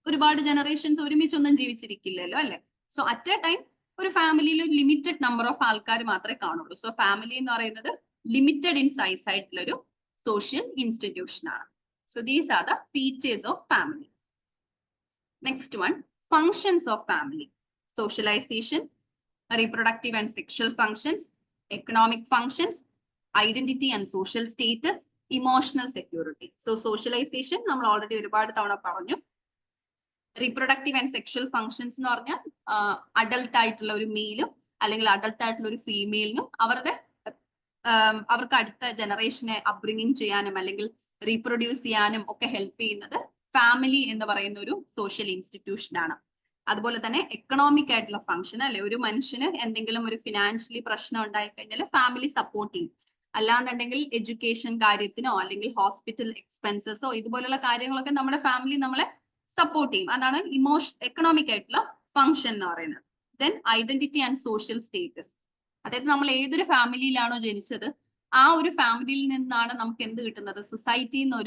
ഒരുപാട് ജനറേഷൻസ് ഒരുമിച്ചൊന്നും ജീവിച്ചിരിക്കില്ലല്ലോ, അല്ലെ. സോ അറ്റ് എ ടൈം ഒരു ഫാമിലിയിൽ ഒരു ലിമിറ്റഡ് നമ്പർ ഓഫ് ആൾക്കാർ മാത്രമേ കാണുള്ളൂ. സോ ഫാമിലി എന്ന് പറയുന്നത് ലിമിറ്റഡ് ഇൻ സൈസ് ആയിട്ടുള്ള ഒരു സോഷ്യൽ ഇൻസ്റ്റിറ്റ്യൂഷൻ ആണ്. So these are the features of family. Next one, functions of family. Socialization, reproductive and sexual functions, economic functions, identity and social status, emotional security. So socialization നമ്മൾ already ഒരുപാട് തവണ പറഞ്ഞു. Reproductive and sexual functions എന്ന് പറഞ്ഞാൽ adult ആയിട്ടുള്ള ഒരു മെയിലും അല്ലെങ്കിൽ അഡൾട്ട് ആയിട്ടുള്ള ഒരു ഫീമെയിലിനും അവർക്ക് അടുത്ത ജനറേഷനെ അപ്ബ്രിങ്ങിങ് ചെയ്യാനും അല്ലെങ്കിൽ റീപ്രൊഡ്യൂസ് ചെയ്യാനും ഒക്കെ ഹെൽപ്പ് ചെയ്യുന്നത് ഫാമിലി എന്ന് പറയുന്ന ഒരു സോഷ്യൽ ഇൻസ്റ്റിറ്റ്യൂഷൻ ആണ്. അതുപോലെ തന്നെ എക്കണോമിക് ആയിട്ടുള്ള ഫംഗ്ഷൻ അല്ലെ, ഒരു മനുഷ്യന് എന്തെങ്കിലും ഒരു ഫിനാൻഷ്യലി പ്രശ്നം ഉണ്ടായി കഴിഞ്ഞാൽ ഫാമിലി സപ്പോർട്ട് ചെയ്യും. അല്ലാന്നുണ്ടെങ്കിൽ എഡ്യൂക്കേഷൻ കാര്യത്തിനോ അല്ലെങ്കിൽ ഹോസ്പിറ്റൽ എക്സ്പെൻസസോ ഇതുപോലുള്ള കാര്യങ്ങളൊക്കെ നമ്മുടെ ഫാമിലി നമ്മളെ സപ്പോർട്ട് ചെയ്യും. അതാണ് എക്കണോമിക് ആയിട്ടുള്ള ഫംഗ്ഷൻ എന്ന് പറയുന്നത്. Then identity and social status, അതായത് നമ്മൾ ഏതൊരു ഫാമിലിയിലാണോ ജനിച്ചത് ആ ഒരു ഫാമിലിയിൽ നിന്നാണ് നമുക്ക് എന്ത് കിട്ടുന്നത്, സൊസൈറ്റിയിൽ നിന്ന്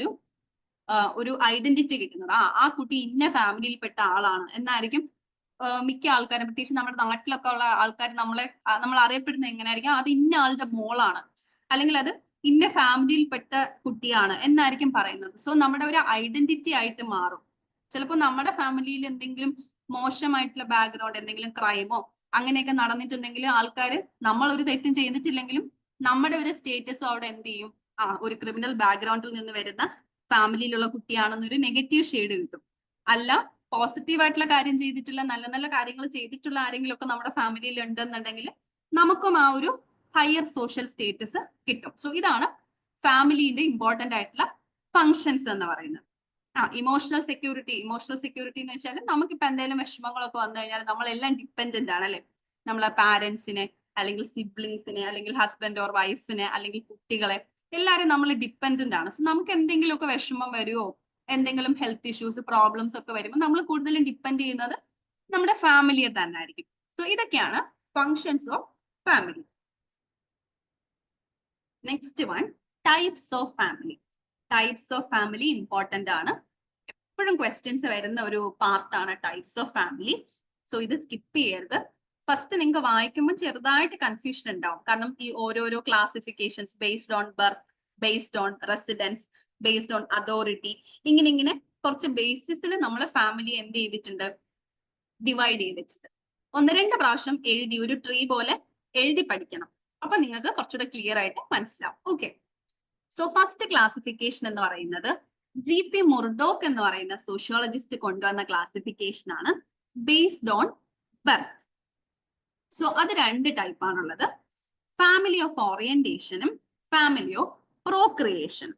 ഒരു ഐഡന്റിറ്റി കിട്ടുന്നത്. ആ കുട്ടി ഇന്ന ഫാമിലിയിൽപ്പെട്ട ആളാണ് എന്നായിരിക്കും മിക്ക ആൾക്കാരും, പ്രത്യേകിച്ച് നമ്മുടെ നാട്ടിലൊക്കെ ഉള്ള ആൾക്കാർ നമ്മൾ അറിയപ്പെടുന്നത് എങ്ങനെയായിരിക്കും, അത് ഇന്ന ആളുടെ മോളാണ് അല്ലെങ്കിൽ അത് ഇന്ന ഫാമിലിയിൽപ്പെട്ട കുട്ടിയാണ് എന്നായിരിക്കും പറയുന്നത്. സോ നമ്മുടെ ഒരു ഐഡന്റിറ്റി ആയിട്ട് മാറും. ചിലപ്പോൾ നമ്മുടെ ഫാമിലിയിൽ എന്തെങ്കിലും മോശമായിട്ടുള്ള ബാക്ക്ഗ്രൗണ്ട്, എന്തെങ്കിലും ക്രൈമോ അങ്ങനെയൊക്കെ നടന്നിട്ടുണ്ടെങ്കിൽ ആൾക്കാർ, നമ്മൾ ഒരു തെറ്റും ചെയ്തിട്ടില്ലെങ്കിലും നമ്മുടെ ഒരു സ്റ്റേറ്റസും അവിടെ എന്ത് ചെയ്യും, ഒരു ക്രിമിനൽ ബാക്ക്ഗ്രൗണ്ടിൽ നിന്ന് വരുന്ന ഫാമിലിയിലുള്ള കുട്ടിയാണെന്നൊരു നെഗറ്റീവ് ഷെയ്ഡ് കിട്ടും. അല്ല, പോസിറ്റീവ് ആയിട്ടുള്ള കാര്യം ചെയ്തിട്ടുള്ള നല്ല നല്ല കാര്യങ്ങൾ ചെയ്തിട്ടുള്ള ആരെങ്കിലും ഒക്കെ നമ്മുടെ ഫാമിലിയിൽ ഉണ്ടെന്നുണ്ടെങ്കിൽ നമുക്കും ആ ഒരു ഹയർ സോഷ്യൽ സ്റ്റേറ്റസ് കിട്ടും. സോ ഇതാണ് ഫാമിലിന്റെ ഇമ്പോർട്ടന്റ് ആയിട്ടുള്ള ഫങ്ഷൻസ് എന്ന് പറയുന്നത്. ഇമോഷണൽ സെക്യൂരിറ്റി എന്ന് വെച്ചാൽ നമുക്കിപ്പോ എന്തെങ്കിലും വിഷമങ്ങളൊക്കെ വന്നു കഴിഞ്ഞാൽ നമ്മളെല്ലാം ഡിപ്പെൻഡന്റ് ആണ് അല്ലെ, നമ്മളെ പാരന്റ്സിനെ അല്ലെങ്കിൽ സിബ്ലിങ്സിനെ അല്ലെങ്കിൽ ഹസ്ബൻഡ് ഓർ വൈഫിനെ അല്ലെങ്കിൽ കുട്ടികളെ എല്ലാവരും നമ്മൾ ഡിപ്പെൻഡന്റ് ആണ്. സോ നമുക്ക് എന്തെങ്കിലുമൊക്കെ വിഷമം വരുമോ, എന്തെങ്കിലും ഹെൽത്ത് ഇഷ്യൂസ് പ്രോബ്ലംസ് ഒക്കെ വരുമ്പോൾ നമ്മൾ കൂടുതലും ഡിപ്പെൻഡ് ചെയ്യുന്നത് നമ്മുടെ ഫാമിലിയെ തന്നെ ആയിരിക്കും. സോ ഇതൊക്കെയാണ് functions of family. Next one, types of family. Types of family important ആണ്, എപ്പോഴും ക്വസ്റ്റ്യൻസ് വരുന്ന ഒരു പാർട്ടാണ് ടൈപ്സ് ഓഫ് ഫാമിലി. സോ ഇത് സ്കിപ്പ് ചെയ്യരുത്. ഫസ്റ്റ് നിങ്ങൾക്ക് വായിക്കുമ്പോൾ ചെറുതായിട്ട് കൺഫ്യൂഷൻ ഉണ്ടാവും, കാരണം ഈ ഓരോരോ classifications based on birth, based on residence, based on authority, ഇങ്ങനെ കുറച്ച് ബേസിസിൽ നമ്മൾ ഫാമിലി എന്ത് ചെയ്തിട്ടുണ്ട്, ഡിവൈഡ് ചെയ്തിട്ടുണ്ട്. 1-2 പ്രാവശ്യം എഴുതി ഒരു ട്രീ പോലെ എഴുതി പഠിക്കണം, അപ്പൊ നിങ്ങൾക്ക് കുറച്ചുകൂടെ ക്ലിയർ ആയിട്ട് മനസ്സിലാവും. ഓക്കെ, സോ ഫസ്റ്റ് ക്ലാസിഫിക്കേഷൻ എന്ന് പറയുന്നത് GP മുർഡോക്ക് എന്ന് പറയുന്ന സോഷ്യോളജിസ്റ്റ് കൊണ്ടുവന്ന ക്ലാസിഫിക്കേഷൻ ആണ്, ബേസ്ഡ് ഓൺ ബർത്ത്. സോ അത് 2 ടൈപ്പ് ആണുള്ളത്, ഫാമിലി ഓഫ് ഓറിയന്റേഷനും ഫാമിലി ഓഫ് പ്രോക്രിയേഷനും.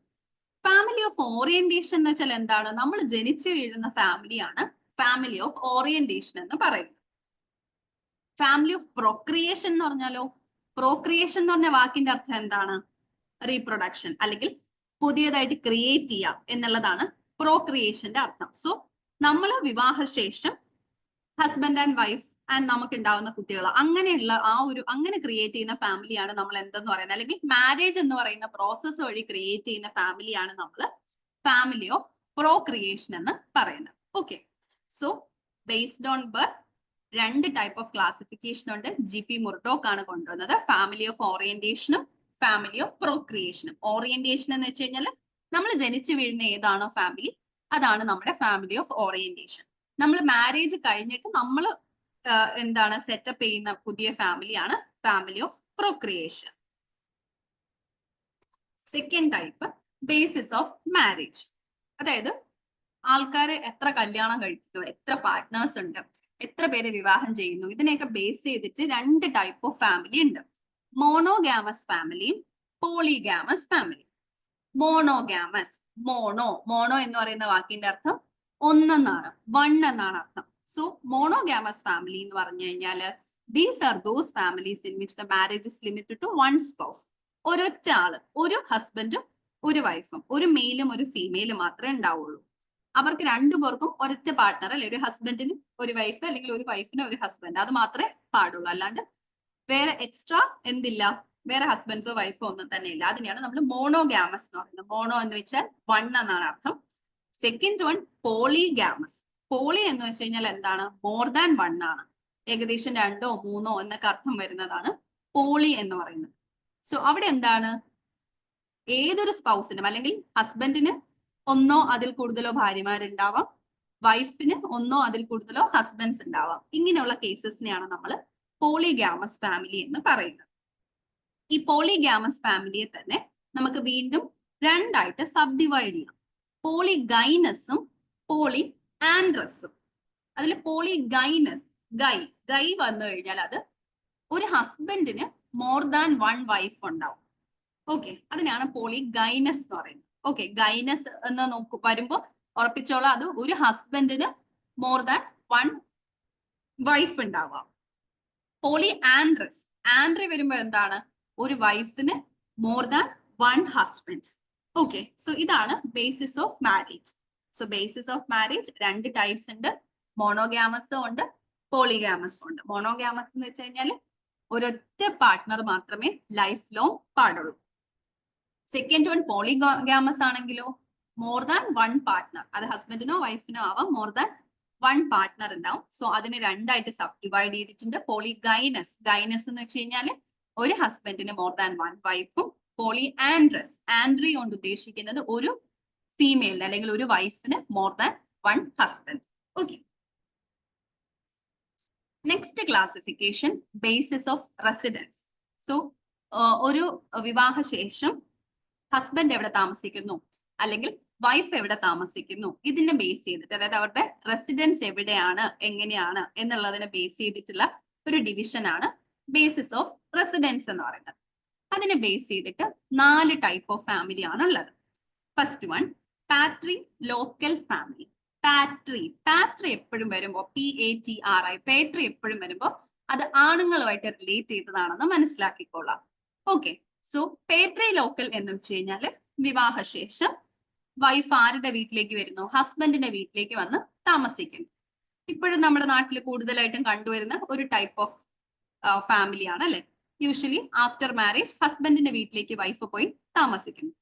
ഫാമിലി ഓഫ് ഓറിയന്റേഷൻ എന്ന് വെച്ചാൽ എന്താണ്, നമ്മൾ ജനിച്ചു വീഴുന്ന ഫാമിലിയാണ് ഫാമിലി ഓഫ് ഓറിയന്റേഷൻ എന്ന് പറയുന്നത്. ഫാമിലി ഓഫ് പ്രോക്രിയേഷൻ എന്ന് പറഞ്ഞാലോ, പ്രോക്രിയേഷൻ എന്ന് പറഞ്ഞ വാക്കിന്റെ അർത്ഥം എന്താണ്, റീപ്രൊഡക്ഷൻ അല്ലെങ്കിൽ പുതിയതായിട്ട് ക്രിയേറ്റ് ചെയ്യുക എന്നുള്ളതാണ് പ്രോക്രിയേഷന്റെ അർത്ഥം. സോ നമ്മൾ വിവാഹശേഷം ഹസ്ബൻഡ് ആൻഡ് വൈഫ് ആൻഡ് നമുക്ക് ഉണ്ടാവുന്ന കുട്ടികൾ, അങ്ങനെയുള്ള അങ്ങനെ ക്രിയേറ്റ് ചെയ്യുന്ന ഫാമിലിയാണ് നമ്മൾ എന്തെന്ന് പറയുന്നത്, അല്ലെങ്കിൽ മാരേജ് എന്ന് പറയുന്ന പ്രോസസ്സ് വഴി ക്രിയേറ്റ് ചെയ്യുന്ന ഫാമിലിയാണ് നമ്മൾ ഫാമിലി ഓഫ് പ്രോക്രിയേഷൻ എന്ന് പറയുന്നത്. Okay, so based on birth 2 type of classification ഉണ്ട്. GP മുർഡോക്ക് ആണ് കൊണ്ടുവന്നത്, ഫാമിലി ഓഫ് ഓറിയന്റേഷനും ഫാമിലി ഓഫ് പ്രോക്രിയേഷനും. ഓറിയന്റേഷൻ എന്ന് വെച്ച് കഴിഞ്ഞാൽ നമ്മൾ ജനിച്ചു വീഴുന്ന ഏതാണോ ഫാമിലി, അതാണ് നമ്മുടെ ഫാമിലി ഓഫ് ഓറിയന്റേഷൻ. നമ്മൾ മാരേജ് കഴിഞ്ഞിട്ട് നമ്മൾ എന്താണ് സെറ്റപ്പ് ചെയ്യുന്ന പുതിയ ഫാമിലിയാണ് family of procreation. Second type, basis of marriage. അതായത് ആൾക്കാർ എത്ര കല്യാണം കഴിക്കുന്നു, എത്ര പാർട്ട്നേഴ്സ് ഉണ്ട്, എത്ര പേര് വിവാഹം ചെയ്യുന്നു, ഇതിനെയൊക്കെ ബേസ് ചെയ്തിട്ട് 2 ടൈപ്പ് ഓഫ് ഫാമിലി ഉണ്ട്, മോണോഗാമസ് ഫാമിലിയും പോളിഗാമസ് ഫാമിലിയും. മോണോഗാമസ്, മോണോ എന്ന് പറയുന്ന വാക്കിന്റെ അർത്ഥം ഒന്നെന്നാണ്, 1 എന്നാണ് അർത്ഥം. സോ മോണോഗാമസ് ഫാമിലി എന്ന് പറഞ്ഞു കഴിഞ്ഞാൽ these are those families in which the marriage is limited to 1 spouse. ഒരൊറ്റ ആള്, ഒരു ഹസ്ബൻഡും ഒരു വൈഫും, ഒരു മെയിലും ഒരു ഫീമെയിലും മാത്രമേ ഉണ്ടാവുള്ളൂ. അവർക്ക് 2 പേർക്കും ഒരൊറ്റ പാർട്ട്ണർ അല്ലെ, ഒരു ഹസ്ബൻഡിന് ഒരു വൈഫ് അല്ലെങ്കിൽ ഒരു വൈഫിന് ഒരു ഹസ്ബൻഡ്, അത് മാത്രമേ പാടുള്ളൂ. അല്ലാണ്ട് വേറെ എക്സ്ട്രാ എന്തില്ല, വേറെ ഹസ്ബൻഡ്സോ വൈഫോ ഒന്നും തന്നെ ഇല്ല. അതിനെയാണ് നമ്മൾ മോണോഗാമസ് എന്ന് പറയുന്നത്. മോണോ എന്ന് വെച്ചാൽ 1 എന്നാണ് അർത്ഥം. Second one, പോളിഗാമസ്. പോളി എന്ന് വെച്ച് കഴിഞ്ഞാൽ എന്താണ്, മോർ ദാൻ 1 ആണ്, ഏകദേശം 2ഓ 3ഓ എന്നൊക്കെ അർത്ഥം വരുന്നതാണ് പോളി എന്ന് പറയുന്നത്. സോ അവിടെ എന്താണ്, ഏതൊരു സ്പൗസിനും അല്ലെങ്കിൽ ഹസ്ബൻഡിന് 1ഓ അതിൽ കൂടുതലോ ഭാര്യമാരുണ്ടാവാം, വൈഫിന് 1ഓ അതിൽ കൂടുതലോ ഹസ്ബൻഡ്സ് ഉണ്ടാവാം. ഇങ്ങനെയുള്ള കേസസിനെയാണ് നമ്മൾ പോളിഗാമസ് ഫാമിലി എന്ന് പറയുന്നത്. ഈ പോളിഗാമസ് ഫാമിലിയെ തന്നെ നമുക്ക് വീണ്ടും രണ്ടായിട്ട് സബ് ഡിവൈഡ് ചെയ്യാം. പോളിഗൈനസും പോളി ആൻഡ്രസും. അതിൽ പോളിഗൈനസ് ഗൈ വന്നു കഴിഞ്ഞാൽ അത് ഒരു ഹസ്ബൻഡിന് മോർ ദാൻ വൺ വൈഫ് ഉണ്ടാവും. ഓക്കെ, അതിനാണ് പോളിഗൈനസ് എന്ന് പറയുന്നത്. ഓക്കെ, ഗൈനസ് എന്ന് വരുമ്പോ ഉറപ്പിച്ചോളാം, അത് ഒരു ഹസ്ബൻഡിന് മോർ ദാൻ വൺ വൈഫ് ഉണ്ടാവാം. പോളി ആൻഡ്രസ്, ആൻഡ്രി വരുമ്പോ എന്താണ്, ഒരു വൈഫിന് more than one husband. Okay, so ഇതാണ് basis of marriage. So basis of marriage രണ്ട് ടൈപ്സ് ഉണ്ട്, മോണോഗാമസും ഉണ്ട്, പോളിഗാമസും ഉണ്ട്. മോണോഗാമസ് എന്ന് വെച്ച് കഴിഞ്ഞാൽ ഒരൊറ്റ പാർട്ട്ണർ മാത്രമേ ലൈഫ് ലോങ് പാടുള്ളൂ. സെക്കൻഡ് വൺ പോളിഗാമസ് ആണെങ്കിലോ മോർ ദാൻ വൺ പാർട്ട്ണർ, അത് ഹസ്ബൻഡിനോ വൈഫിനോ ആവാം, മോർ ദാൻ വൺ പാർട്ട്ണർ ഉണ്ടാവും. സോ അതിന് രണ്ടായിട്ട് സബ് ഡിവൈഡ് ചെയ്തിട്ടുണ്ട്. പോളിഗൈനസ്, ഗൈനസ് എന്ന് വെച്ച് കഴിഞ്ഞാൽ ഒരു ഹസ്ബൻഡിന് മോർ ദാൻ വൺ വൈഫും, പോളി ആൻഡ്രസ്, ആൻഡ്രി കൊണ്ട് ഉദ്ദേശിക്കുന്നത് ഒരു ഫീമെയിലിന് അല്ലെങ്കിൽ ഒരു വൈഫിന് more than one husband. Okay, next classification basis of residence. So ഒരു വിവാഹശേഷം ഹസ്ബൻഡ് എവിടെ താമസിക്കുന്നു അല്ലെങ്കിൽ വൈഫ് എവിടെ താമസിക്കുന്നു ഇതിനെ ബേസ് ചെയ്തിട്ട്, അതായത് അവരുടെ റെസിഡൻസ് എവിടെയാണ് എങ്ങനെയാണ് എന്നുള്ളതിനെ ബേസ് ചെയ്തിട്ടുള്ള ഒരു ഡിവിഷൻ ആണ് ബേസിസ് ഓഫ് റെസിഡൻസ് എന്ന് പറയുന്നത്. അതിനെ ബേസ് ചെയ്തിട്ട് 4 ടൈപ്പ് ഓഫ് ഫാമിലി ആണ് ഉള്ളത്. First one patrilocal family. Patri എപ്പോഴും വരുമ്പോ PATRI, പാട്രി എപ്പോഴും വരുമ്പോ അത് ആണുങ്ങളുമായിട്ട് റിലേറ്റ് ചെയ്തതാണെന്ന് മനസ്സിലാക്കിക്കൊള്ളാം. ഓക്കെ, സോ പാട്രി ലോക്കൽ എന്ന് വെച്ച് കഴിഞ്ഞാല് വിവാഹശേഷം വൈഫ് ആരുടെ വീട്ടിലേക്ക് വരുന്നു, ഹസ്ബൻഡിന്റെ വീട്ടിലേക്ക് വന്ന് താമസിക്കുന്നു. ഇപ്പോഴും നമ്മുടെ നാട്ടിൽ കൂടുതലായിട്ടും കണ്ടുവരുന്ന ഒരു ടൈപ്പ് ഓഫ് ഫാമിലിയാണ് അല്ലെ. യൂഷ്വലി ആഫ്റ്റർ മാരേജ് ഹസ്ബൻഡിന്റെ വീട്ടിലേക്ക് വൈഫ് പോയി താമസിക്കുന്നു.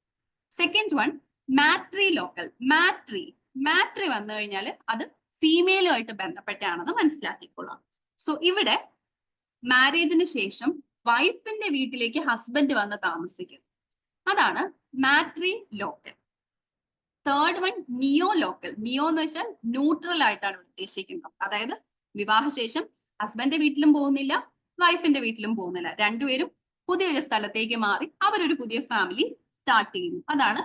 Second one matrilocal. Matri വന്നു കഴിഞ്ഞാൽ അത് ഫീമെയിലുമായിട്ട് ബന്ധപ്പെട്ടാണെന്ന് മനസ്സിലാക്കിക്കൊള്ളാം. സോ ഇവിടെ മാരേജിന് ശേഷം വൈഫിന്റെ വീട്ടിലേക്ക് ഹസ്ബൻഡ് വന്ന് താമസിക്കും, അതാണ് മാട്രി ലോക്കൽ. തേർഡ് വൺ നിയോ ലോക്കൽ. നിയോ എന്ന് വെച്ചാൽ ന്യൂട്രൽ ആയിട്ടാണ് ഉദ്ദേശിക്കുന്നത്, അതായത് വിവാഹശേഷം ഹസ്ബൻഡിന്റെ വീട്ടിലും പോകുന്നില്ല വൈഫിന്റെ വീട്ടിലും പോകുന്നില്ല, രണ്ടുപേരും പുതിയൊരു സ്ഥലത്തേക്ക് മാറി അവരൊരു പുതിയ ഫാമിലി സ്റ്റാർട്ട് ചെയ്യുന്നു, അതാണ്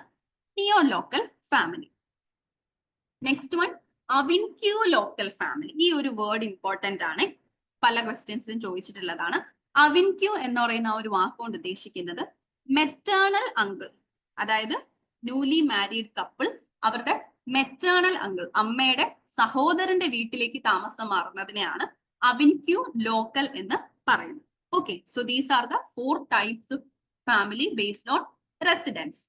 neolocal family. Next one avunculocal family. ഈ ഒരു വേർഡ് ഇമ്പോർട്ടന്റ് ആണ്, പല ക്വസ്റ്റ്യൻസിലും ചോദിച്ചിട്ടുള്ളതാണ്. അവിൻക്യൂ എന്ന് പറയുന്ന ഒരു വാക്കുകൊണ്ട് ഉദ്ദേശിക്കുന്നത് മെറ്റേണൽ അങ്കിൾ, അതായത് ന്യൂലി മാരീഡ് കപ്പിൾ അവരുടെ മെറ്റേണൽ അങ്കിൾ, അമ്മയുടെ സഹോദരന്റെ വീട്ടിലേക്ക് താമസം മാറുന്നതിനെയാണ് അവിൻക്യൂ ലോക്കൽ എന്ന് പറയുന്നത്. Okay, so these are the 4 types of family based on residence.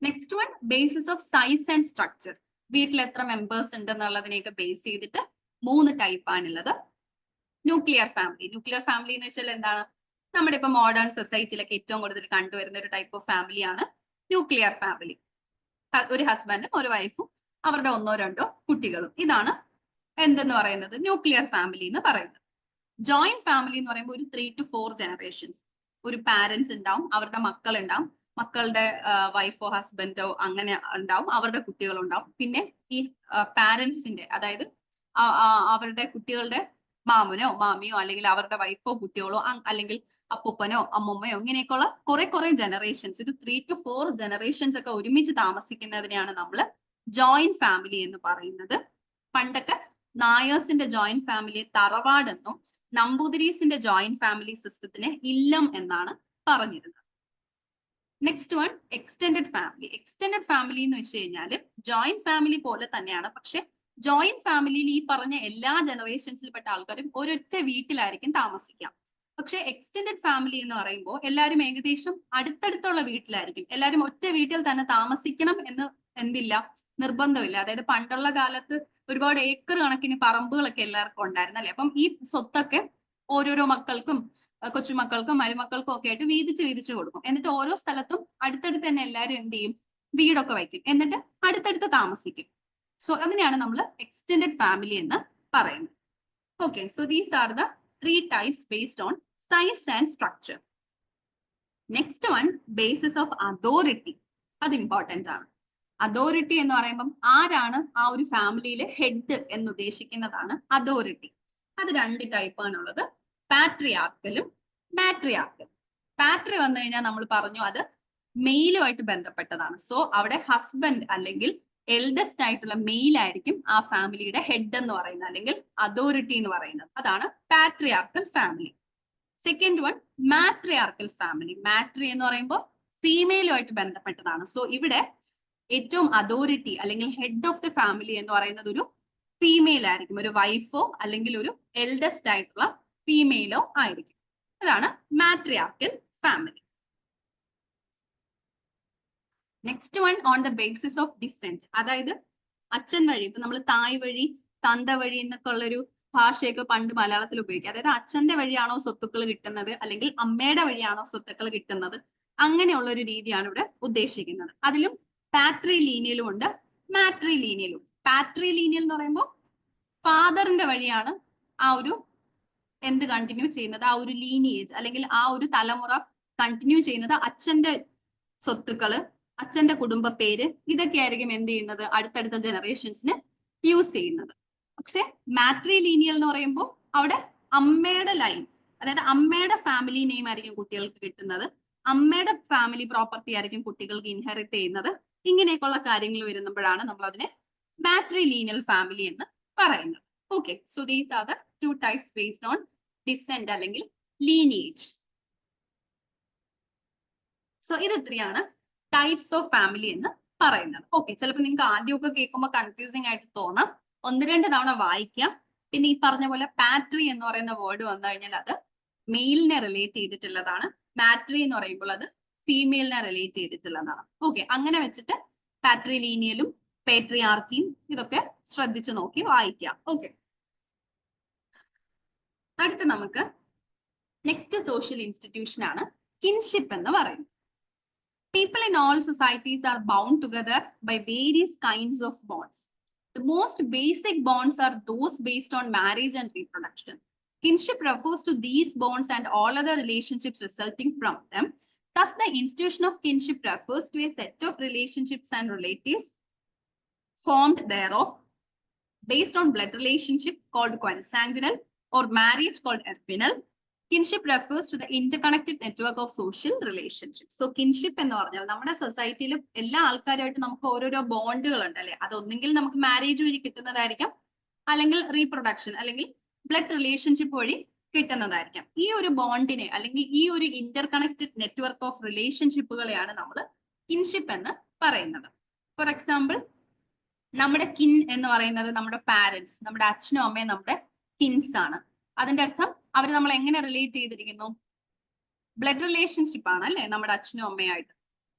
Next one basis of size and structure. വീട്ടിൽ എത്ര മെമ്പേഴ്സ് ഉണ്ട് എന്നുള്ളതിനെയൊക്കെ ബേസ് ചെയ്തിട്ട് 3 ടൈപ്പ് ആണുള്ളത്. Nuclear family. ന്യൂക്ലിയർ ഫാമിലി എന്ന് വെച്ചാൽ എന്താണ്, നമ്മുടെ ഇപ്പൊ മോഡേൺ സൊസൈറ്റിയിലൊക്കെ ഏറ്റവും കൂടുതൽ കണ്ടുവരുന്ന ഒരു ടൈപ്പ് ഓഫ് ഫാമിലിയാണ് ന്യൂക്ലിയർ ഫാമിലി. ഒരു ഹസ്ബൻഡും ഒരു വൈഫും അവരുടെ 1-2 കുട്ടികളും, ഇതാണ് എന്തെന്ന് പറയുന്നത് ന്യൂക്ലിയർ ഫാമിലി എന്ന് പറയുന്നത്. ജോയിന്റ് ഫാമിലി എന്ന് പറയുമ്പോൾ ഒരു 3 to 4 ജനറേഷൻസ്, ഒരു പാരന്റ്സ് ഉണ്ടാവും, അവരുടെ മക്കൾ ഉണ്ടാവും, മക്കളുടെ വൈഫോ ഹസ്ബൻഡോ അങ്ങനെ ഉണ്ടാവും, അവരുടെ കുട്ടികൾ ഉണ്ടാവും. പിന്നെ ഈ പാരന്റ്സിന്റെ, അതായത് അവരുടെ കുട്ടികളുടെ മാമനോ മാമിയോ അല്ലെങ്കിൽ അവരുടെ വൈഫോ കുട്ടികളോ അല്ലെങ്കിൽ അപ്പൂപ്പനോ അമ്മൂമ്മയോ ഇങ്ങനെയൊക്കെയുള്ള കുറെ ജനറേഷൻസ്, ഒരു 3 to 4 ജനറേഷൻസ് ഒക്കെ ഒരുമിച്ച് താമസിക്കുന്നതിനെയാണ് നമ്മൾ ജോയിന്റ് ഫാമിലി എന്ന് പറയുന്നത്. പണ്ടൊക്കെ നായേഴ്സിന്റെ ജോയിന്റ് ഫാമിലിയെ തറവാടെന്നും നമ്പൂതിരീസിന്റെ ജോയിന്റ് ഫാമിലി സിസ്റ്റത്തിനെ ഇല്ലം എന്നാണ് പറഞ്ഞിരുന്നത്. Next one extended family. Extended family എന്ന് വെച്ച് കഴിഞ്ഞാൽ ജോയിന്റ് ഫാമിലി പോലെ തന്നെയാണ്, പക്ഷെ ജോയിന്റ് ഫാമിലിയിൽ ഈ പറഞ്ഞ എല്ലാ ജനറേഷൻസിൽപ്പെട്ട ആൾക്കാരും ഒരൊറ്റ വീട്ടിലായിരിക്കും താമസിക്കാം. പക്ഷെ എക്സ്റ്റെൻഡഡ് ഫാമിലി എന്ന് പറയുമ്പോൾ എല്ലാവരും ഏകദേശം അടുത്തടുത്തുള്ള വീട്ടിലായിരിക്കും, എല്ലാവരും ഒറ്റ വീട്ടിൽ തന്നെ താമസിക്കണം എന്ന് എന്തില്ല, നിർബന്ധമില്ല. അതായത് പണ്ടുള്ള കാലത്ത് ഒരുപാട് ഏക്കർ കണക്കിന് പറമ്പുകളൊക്കെ എല്ലാവർക്കും ഉണ്ടായിരുന്നു അല്ലെ. അപ്പം ഈ സ്വത്തൊക്കെ ഓരോരോ മക്കൾക്കും കൊച്ചുമക്കൾക്കും മരുമക്കൾക്കും ഒക്കെ ആയിട്ട് വീതിച്ച് കൊടുക്കും. എന്നിട്ട് ഓരോ സ്ഥലത്തും അടുത്തടുത്ത് തന്നെ എല്ലാവരും എന്ത് ചെയ്യും, വീടൊക്കെ വയ്ക്കും, എന്നിട്ട് അടുത്തടുത്ത് താമസിക്കും. സോ അതിനെയാണ് നമ്മൾ എക്സ്റ്റെൻഡഡ് ഫാമിലി എന്ന് പറയുന്നത്. Okay, so these are the 3 types based on size and structure. Next one basis of authority. അത് ഇമ്പോർട്ടന്റ് ആണ്. അതോറിറ്റി എന്ന് പറയുമ്പം ആരാണ് ആ ഒരു ഫാമിലിയിലെ ഹെഡ് എന്ന് ഉദ്ദേശിക്കുന്നതാണ് അതോറിറ്റി. അത് 2 ടൈപ്പ് ആണുള്ളത്, പാട്രിയാർക്കലും മാട്രിയാർക്കലും. പാട്രി വന്നു കഴിഞ്ഞാൽ നമ്മൾ പറഞ്ഞു അത് മെയിലുമായിട്ട് ബന്ധപ്പെട്ടതാണ്. സോ അവിടെ ഹസ്ബൻഡ് അല്ലെങ്കിൽ എൽഡസ്റ്റ് ആയിട്ടുള്ള മെയിൽ ആയിരിക്കും ആ ഫാമിലിയുടെ ഹെഡ് എന്ന് പറയുന്നത്, അല്ലെങ്കിൽ അതോറിറ്റി എന്ന് പറയുന്നത്. അതാണ് patriarchal family. Second one matriarchal family. Matri എന്ന് പറയുമ്പോൾ ഫീമെയിലുമായിട്ട് ബന്ധപ്പെട്ടതാണ്. സോ ഇവിടെ ഏറ്റവും അതോറിറ്റി അല്ലെങ്കിൽ ഹെഡ് ഓഫ് ദി ഫാമിലി എന്ന് പറയുന്നത് ഒരു ഫീമെയിൽ ആയിരിക്കും, ഒരു വൈഫോ അല്ലെങ്കിൽ ഒരു എൽഡസ്റ്റ് ആയിട്ടുള്ള ഫീമെയിലോ ആയിരിക്കും. അതാണ് matriarchal family. Next one on the basis of descent. അതായത് അച്ഛൻ വഴി, ഇപ്പൊ നമ്മൾ തായ് വഴി തന്ത വഴി എന്നൊക്കെ ഉള്ളൊരു ഭാഷയൊക്കെ പണ്ട് മലയാളത്തിൽ ഉപയോഗിക്കുക. അതായത് അച്ഛന്റെ വഴിയാണോ സ്വത്തുക്കൾ കിട്ടുന്നത് അല്ലെങ്കിൽ അമ്മയുടെ വഴിയാണോ സ്വത്തുക്കൾ കിട്ടുന്നത്, അങ്ങനെയുള്ള ഒരു രീതിയാണ് ഇവിടെ ഉദ്ദേശിക്കുന്നത്. അതിലും പാട്രി ലീനിയലും ഉണ്ട്, മാട്രി ലീനിയലും. പാട്രി ലീനിയൽ എന്ന് പറയുമ്പോൾ ഫാദറിന്റെ വഴിയാണ് ആ ഒരു എന്ത് കണ്ടിന്യൂ ചെയ്യുന്നത്, ആ ഒരു ലീനിയേജ് അല്ലെങ്കിൽ ആ ഒരു തലമുറ കണ്ടിന്യൂ ചെയ്യുന്നത്. അച്ഛന്റെ സ്വത്തുക്കള്, അച്ഛന്റെ കുടുംബ പേര്, ഇതൊക്കെ ആയിരിക്കും എന്ത് ചെയ്യുന്നത്, അടുത്തടുത്ത ജനറേഷൻസിന് യൂസ് ചെയ്യുന്നത്. പക്ഷെ മാട്രി ലീനിയൽ എന്ന് പറയുമ്പോൾ അവിടെ അമ്മയുടെ ലൈൻ, അതായത് അമ്മയുടെ ഫാമിലി നെയിം ആയിരിക്കും കുട്ടികൾക്ക് കിട്ടുന്നത്, അമ്മയുടെ ഫാമിലി പ്രോപ്പർട്ടി ആയിരിക്കും കുട്ടികൾക്ക് ഇൻഹെറിറ്റ് ചെയ്യുന്നത്. ഇങ്ങനെയൊക്കെയുള്ള കാര്യങ്ങൾ വരുമ്പോഴാണ് നമ്മൾ അതിനെ മാട്രി ലീനിയൽ ഫാമിലി എന്ന് പറയുന്നത്. Okay, so these are the two types based on descent അല്ലെങ്കിൽ ലീനിയേജ്. സോ ഇത് ഇത്രയാണ് ടൈപ്സ് ഓഫ് ഫാമിലി എന്ന് പറയുന്നത്. ഓക്കെ, ചിലപ്പോൾ നിങ്ങൾക്ക് ആദ്യമൊക്കെ കേൾക്കുമ്പോൾ കൺഫ്യൂസിങ് ആയിട്ട് തോന്നാം, ഒന്ന് രണ്ട് തവണ വായിക്കാം. പിന്നെ ഈ പറഞ്ഞ പോലെ പാട്രി എന്ന് പറയുന്ന വേർഡ് വന്നു കഴിഞ്ഞാൽ അത് മെയിലിനെ റിലേറ്റ് ചെയ്തിട്ടുള്ളതാണ്, മാട്രി എന്ന് പറയുമ്പോൾ അത് ഫീമെയിലിനെ റിലേറ്റ് ചെയ്തിട്ടുള്ളതാണ്. ഓക്കെ, അങ്ങനെ വെച്ചിട്ട് പാട്രി ലീനിയലും പേട്രിയാർക്കിയും ഇതൊക്കെ ശ്രദ്ധിച്ചു നോക്കി വായിക്കാം. ഓക്കെ, അടുത്ത നമുക്ക് നെക്സ്റ്റ് സോഷ്യൽ ഇൻസ്റ്റിറ്റ്യൂഷൻ ആണ് കിൻഷിപ്പ് എന്ന് പറയുന്നത്. People in all societies are bound together by various kinds of bonds. The most basic bonds are those based on marriage and reproduction. Kinship refers to these bonds and all other relationships resulting from them. Thus, the institution of kinship refers to a set of relationships and relatives formed thereof based on blood relationship called consanguineal or marriage called affinal. Kinship refers to the interconnected network of social relationships. So kinship എന്ന് പറഞ്ഞാൽ നമ്മുടെ സൊസൈറ്റിയിൽ എല്ലാ ആൾക്കാരുമായിട്ട് നമുക്ക് ഓരോരോ ബോണ്ടുകൾ ഉണ്ട് അല്ലെ. അതൊന്നെങ്കിൽ നമുക്ക് മാരേജ് വഴി കിട്ടുന്നതായിരിക്കാം, അല്ലെങ്കിൽ റീപ്രൊഡക്ഷൻ അല്ലെങ്കിൽ ബ്ലഡ് റിലേഷൻഷിപ്പ് വഴി കിട്ടുന്നതായിരിക്കാം. ഈ ഒരു ബോണ്ടിനെ അല്ലെങ്കിൽ ഈ ഒരു ഇന്റർകണക്റ്റഡ് നെറ്റ്വർക്ക് ഓഫ് റിലേഷൻഷിപ്പുകളെയാണ് നമ്മൾ കിൻഷിപ്പ് എന്ന് പറയുന്നത്. ഫോർ എക്സാമ്പിൾ, നമ്മുടെ കിൻ എന്ന് പറയുന്നത് നമ്മുടെ പാരന്റ്സ്, നമ്മുടെ അച്ഛനും അമ്മയും നമ്മുടെ കിൻസ് ആണ്. അതിന്റെ അർത്ഥം അവർ നമ്മൾ എങ്ങനെ റിലേറ്റ് ചെയ്തിരിക്കുന്നു, ബ്ലഡ് റിലേഷൻഷിപ്പ് ആണ് അല്ലെ നമ്മുടെ അച്ഛനും അമ്മയായിട്ട്.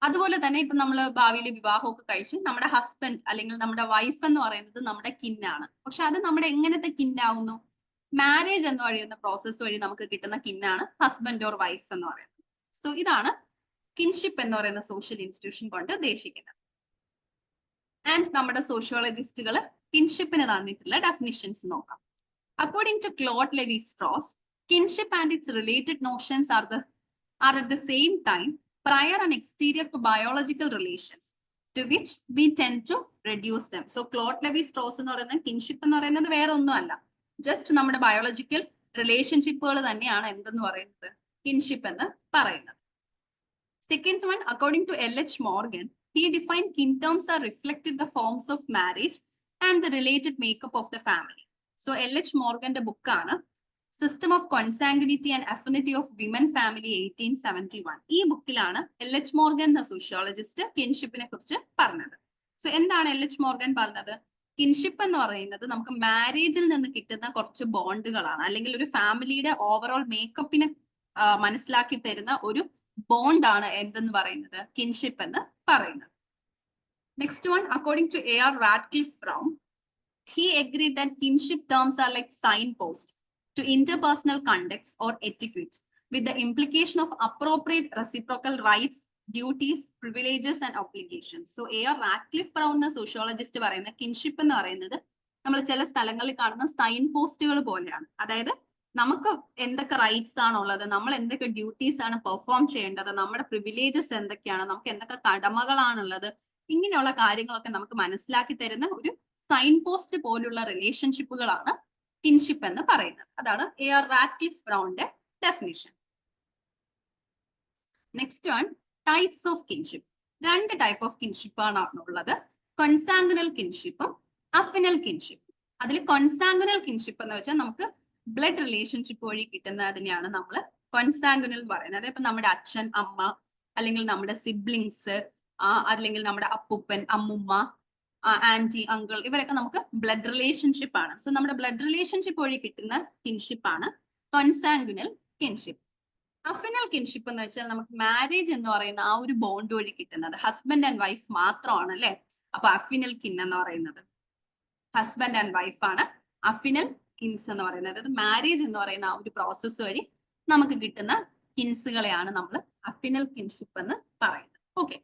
അതുപോലെ തന്നെ ഇപ്പൊ നമ്മൾ ഭാവിയിൽ വിവാഹമൊക്കെ കഴിച്ച് നമ്മുടെ ഹസ്ബൻഡ് അല്ലെങ്കിൽ നമ്മുടെ വൈഫ് എന്ന് പറയുന്നത് നമ്മുടെ കിന്നാണ്. പക്ഷെ അത് നമ്മുടെ എങ്ങനത്തെ കിന്നാവുന്നു, മാരേജ് എന്ന് പറയുന്ന പ്രോസസ്സ് വഴി നമുക്ക് കിട്ടുന്ന കിന്നാണ് ഹസ്ബൻഡ് ഓർ വൈഫ് എന്ന് പറയുന്നത്. സോ ഇതാണ് കിൻഷിപ്പ് എന്ന് പറയുന്ന സോഷ്യൽ ഇൻസ്റ്റിറ്റ്യൂഷൻ കൊണ്ട് ഉദ്ദേശിക്കുന്നത്. ആൻഡ് നമ്മുടെ സോഷ്യോളജിസ്റ്റുകൾ കിൻഷിപ്പിന് തന്നിട്ടുള്ള ഡെഫിനിഷൻസ് നോക്കാം. According to Claude Lévi-Strauss, kinship and its related notions are at the same time prior and exterior to biological relations, to which we tend to reduce them. So Claude Lévi-Strauss എന്ന് പറയുന്നത് kinship എന്ന് പറയുന്നത് വേറെ ഒന്നുമല്ല, just നമ്മുടെ biological റിലേഷൻഷിപ്പുകൾ തന്നെയാണ് എന്തെന്ന് പറയുന്നത് കിൻഷിപ്പ് എന്ന് പറയുന്നത്. Second one, according to L.H. Morgan, he defined kin terms are reflected the forms of marriage and the related makeup of the family. So L.H. മോർഗന്റെ ബുക്കാണ് system of consanguinity and affinity of women family 1871. ഈ ബുക്കിലാണ് L.H. Morgan എന്ന sociologist കിൻഷിപ്പിനെ കുറിച്ച് പറഞ്ഞത്. So എന്താണ് L.H. Morgan പറഞ്ഞത്? Kinship എന്ന് പറയുന്നത് നമുക്ക് മാരേജിൽ നിന്ന് കിട്ടുന്ന കുറച്ച് ബോണ്ടുകളാണ്, അല്ലെങ്കിൽ ഒരു ഫാമിലിയുടെ ഓവറോൾ മേക്കപ്പിനെ മനസ്സിലാക്കി തരുന്ന ഒരു ബോണ്ടാണ് എന്തെന്ന് പറയുന്നത് കിൻഷിപ്പ് എന്ന് പറയുന്നത്. Next one, according to A.R. Radcliffe Brown, he agreed that kinship terms are like signposts to interpersonal conducts or etiquette, with the implication of appropriate reciprocal rights, duties, privileges and obligations. So A.R. Radcliffe Brown എന്ന sociologist പറയുന്ന kinship എന്ന് പറയുന്നത് നമ്മൾ ചില സ്ഥലങ്ങളിൽ കാണുന്ന sign പോസ്റ്റുകൾ പോലെയാണ്. അതായത് നമുക്ക് എന്തൊക്കെ റൈറ്റ്സ് ആണുള്ളത്, നമ്മൾ എന്തൊക്കെ ഡ്യൂട്ടീസ് ആണ് പെർഫോം ചെയ്യേണ്ടത്, നമ്മുടെ പ്രിവിലേജസ് എന്തൊക്കെയാണ്, നമുക്ക് എന്തൊക്കെ കടമകളാണുള്ളത്, ഇങ്ങനെയുള്ള കാര്യങ്ങളൊക്കെ നമുക്ക് മനസ്സിലാക്കി തരുന്ന ഒരു സൈൻ പോസ്റ്റ് പോലുള്ള റിലേഷൻഷിപ്പുകളാണ് കിൻഷിപ്പ് എന്ന് പറയുന്നത്. അതാണ് A.R. റാറ്റ്ക്ലിഫ് ബ്രൗണിന്റെ definition. Next one, types of kinship. രണ്ട് ടൈപ്പ് ഓഫ് കിൻഷിപ്പ് ആണ് ഉള്ളത്. കോൺസാങ്കുനൽ കിൻഷിപ്പും അഫിനൽ കിൻഷിപ്പ്. അതിൽ കോൺസാങ്കുനൽ കിൻഷിപ്പ് എന്ന് വെച്ചാൽ നമുക്ക് ബ്ലഡ് റിലേഷൻഷിപ്പ് വഴി കിട്ടുന്നതിനെയാണ് നമ്മൾ കോൺസാങ്കുനൽ പറയുന്നത്. അതായത് ഇപ്പൊ നമ്മുടെ അച്ഛൻ, അമ്മ, അല്ലെങ്കിൽ നമ്മുടെ സിബ്ലിങ്സ്, അല്ലെങ്കിൽ നമ്മുടെ അപ്പൂപ്പൻ, അമ്മുമ്മ, ആന്റി, അങ്കിൾ, ഇവരൊക്കെ നമുക്ക് ബ്ലഡ് റിലേഷൻഷിപ്പ് ആണ്. സോ നമ്മുടെ ബ്ലഡ് റിലേഷൻഷിപ്പ് വഴി കിട്ടുന്ന കിൻഷിപ്പ് ആണ് കോൺസാങ്കുനൽ കിൻഷിപ്പ്. അഫിനൽ കിൻഷിപ്പ് എന്ന് വെച്ചാൽ നമുക്ക് മാരേജ് എന്ന് പറയുന്ന ആ ഒരു ബോണ്ട് വഴി കിട്ടുന്നത്. ഹസ്ബൻഡ് ആൻഡ് വൈഫ് മാത്രമാണ് അല്ലെ. അപ്പൊ അഫിനൽ കിൻ എന്ന് പറയുന്നത് ഹസ്ബൻഡ് ആൻഡ് വൈഫ് ആണ് അഫിനൽ കിൻസ് എന്ന് പറയുന്നത്. അത് മാരേജ് എന്ന് പറയുന്ന ആ ഒരു പ്രോസസ്സ് വഴി നമുക്ക് കിട്ടുന്ന കിൻസുകളെയാണ് നമ്മൾ അഫിനൽ കിൻഷിപ്പ് എന്ന് പറയുന്നത്. ഓക്കെ.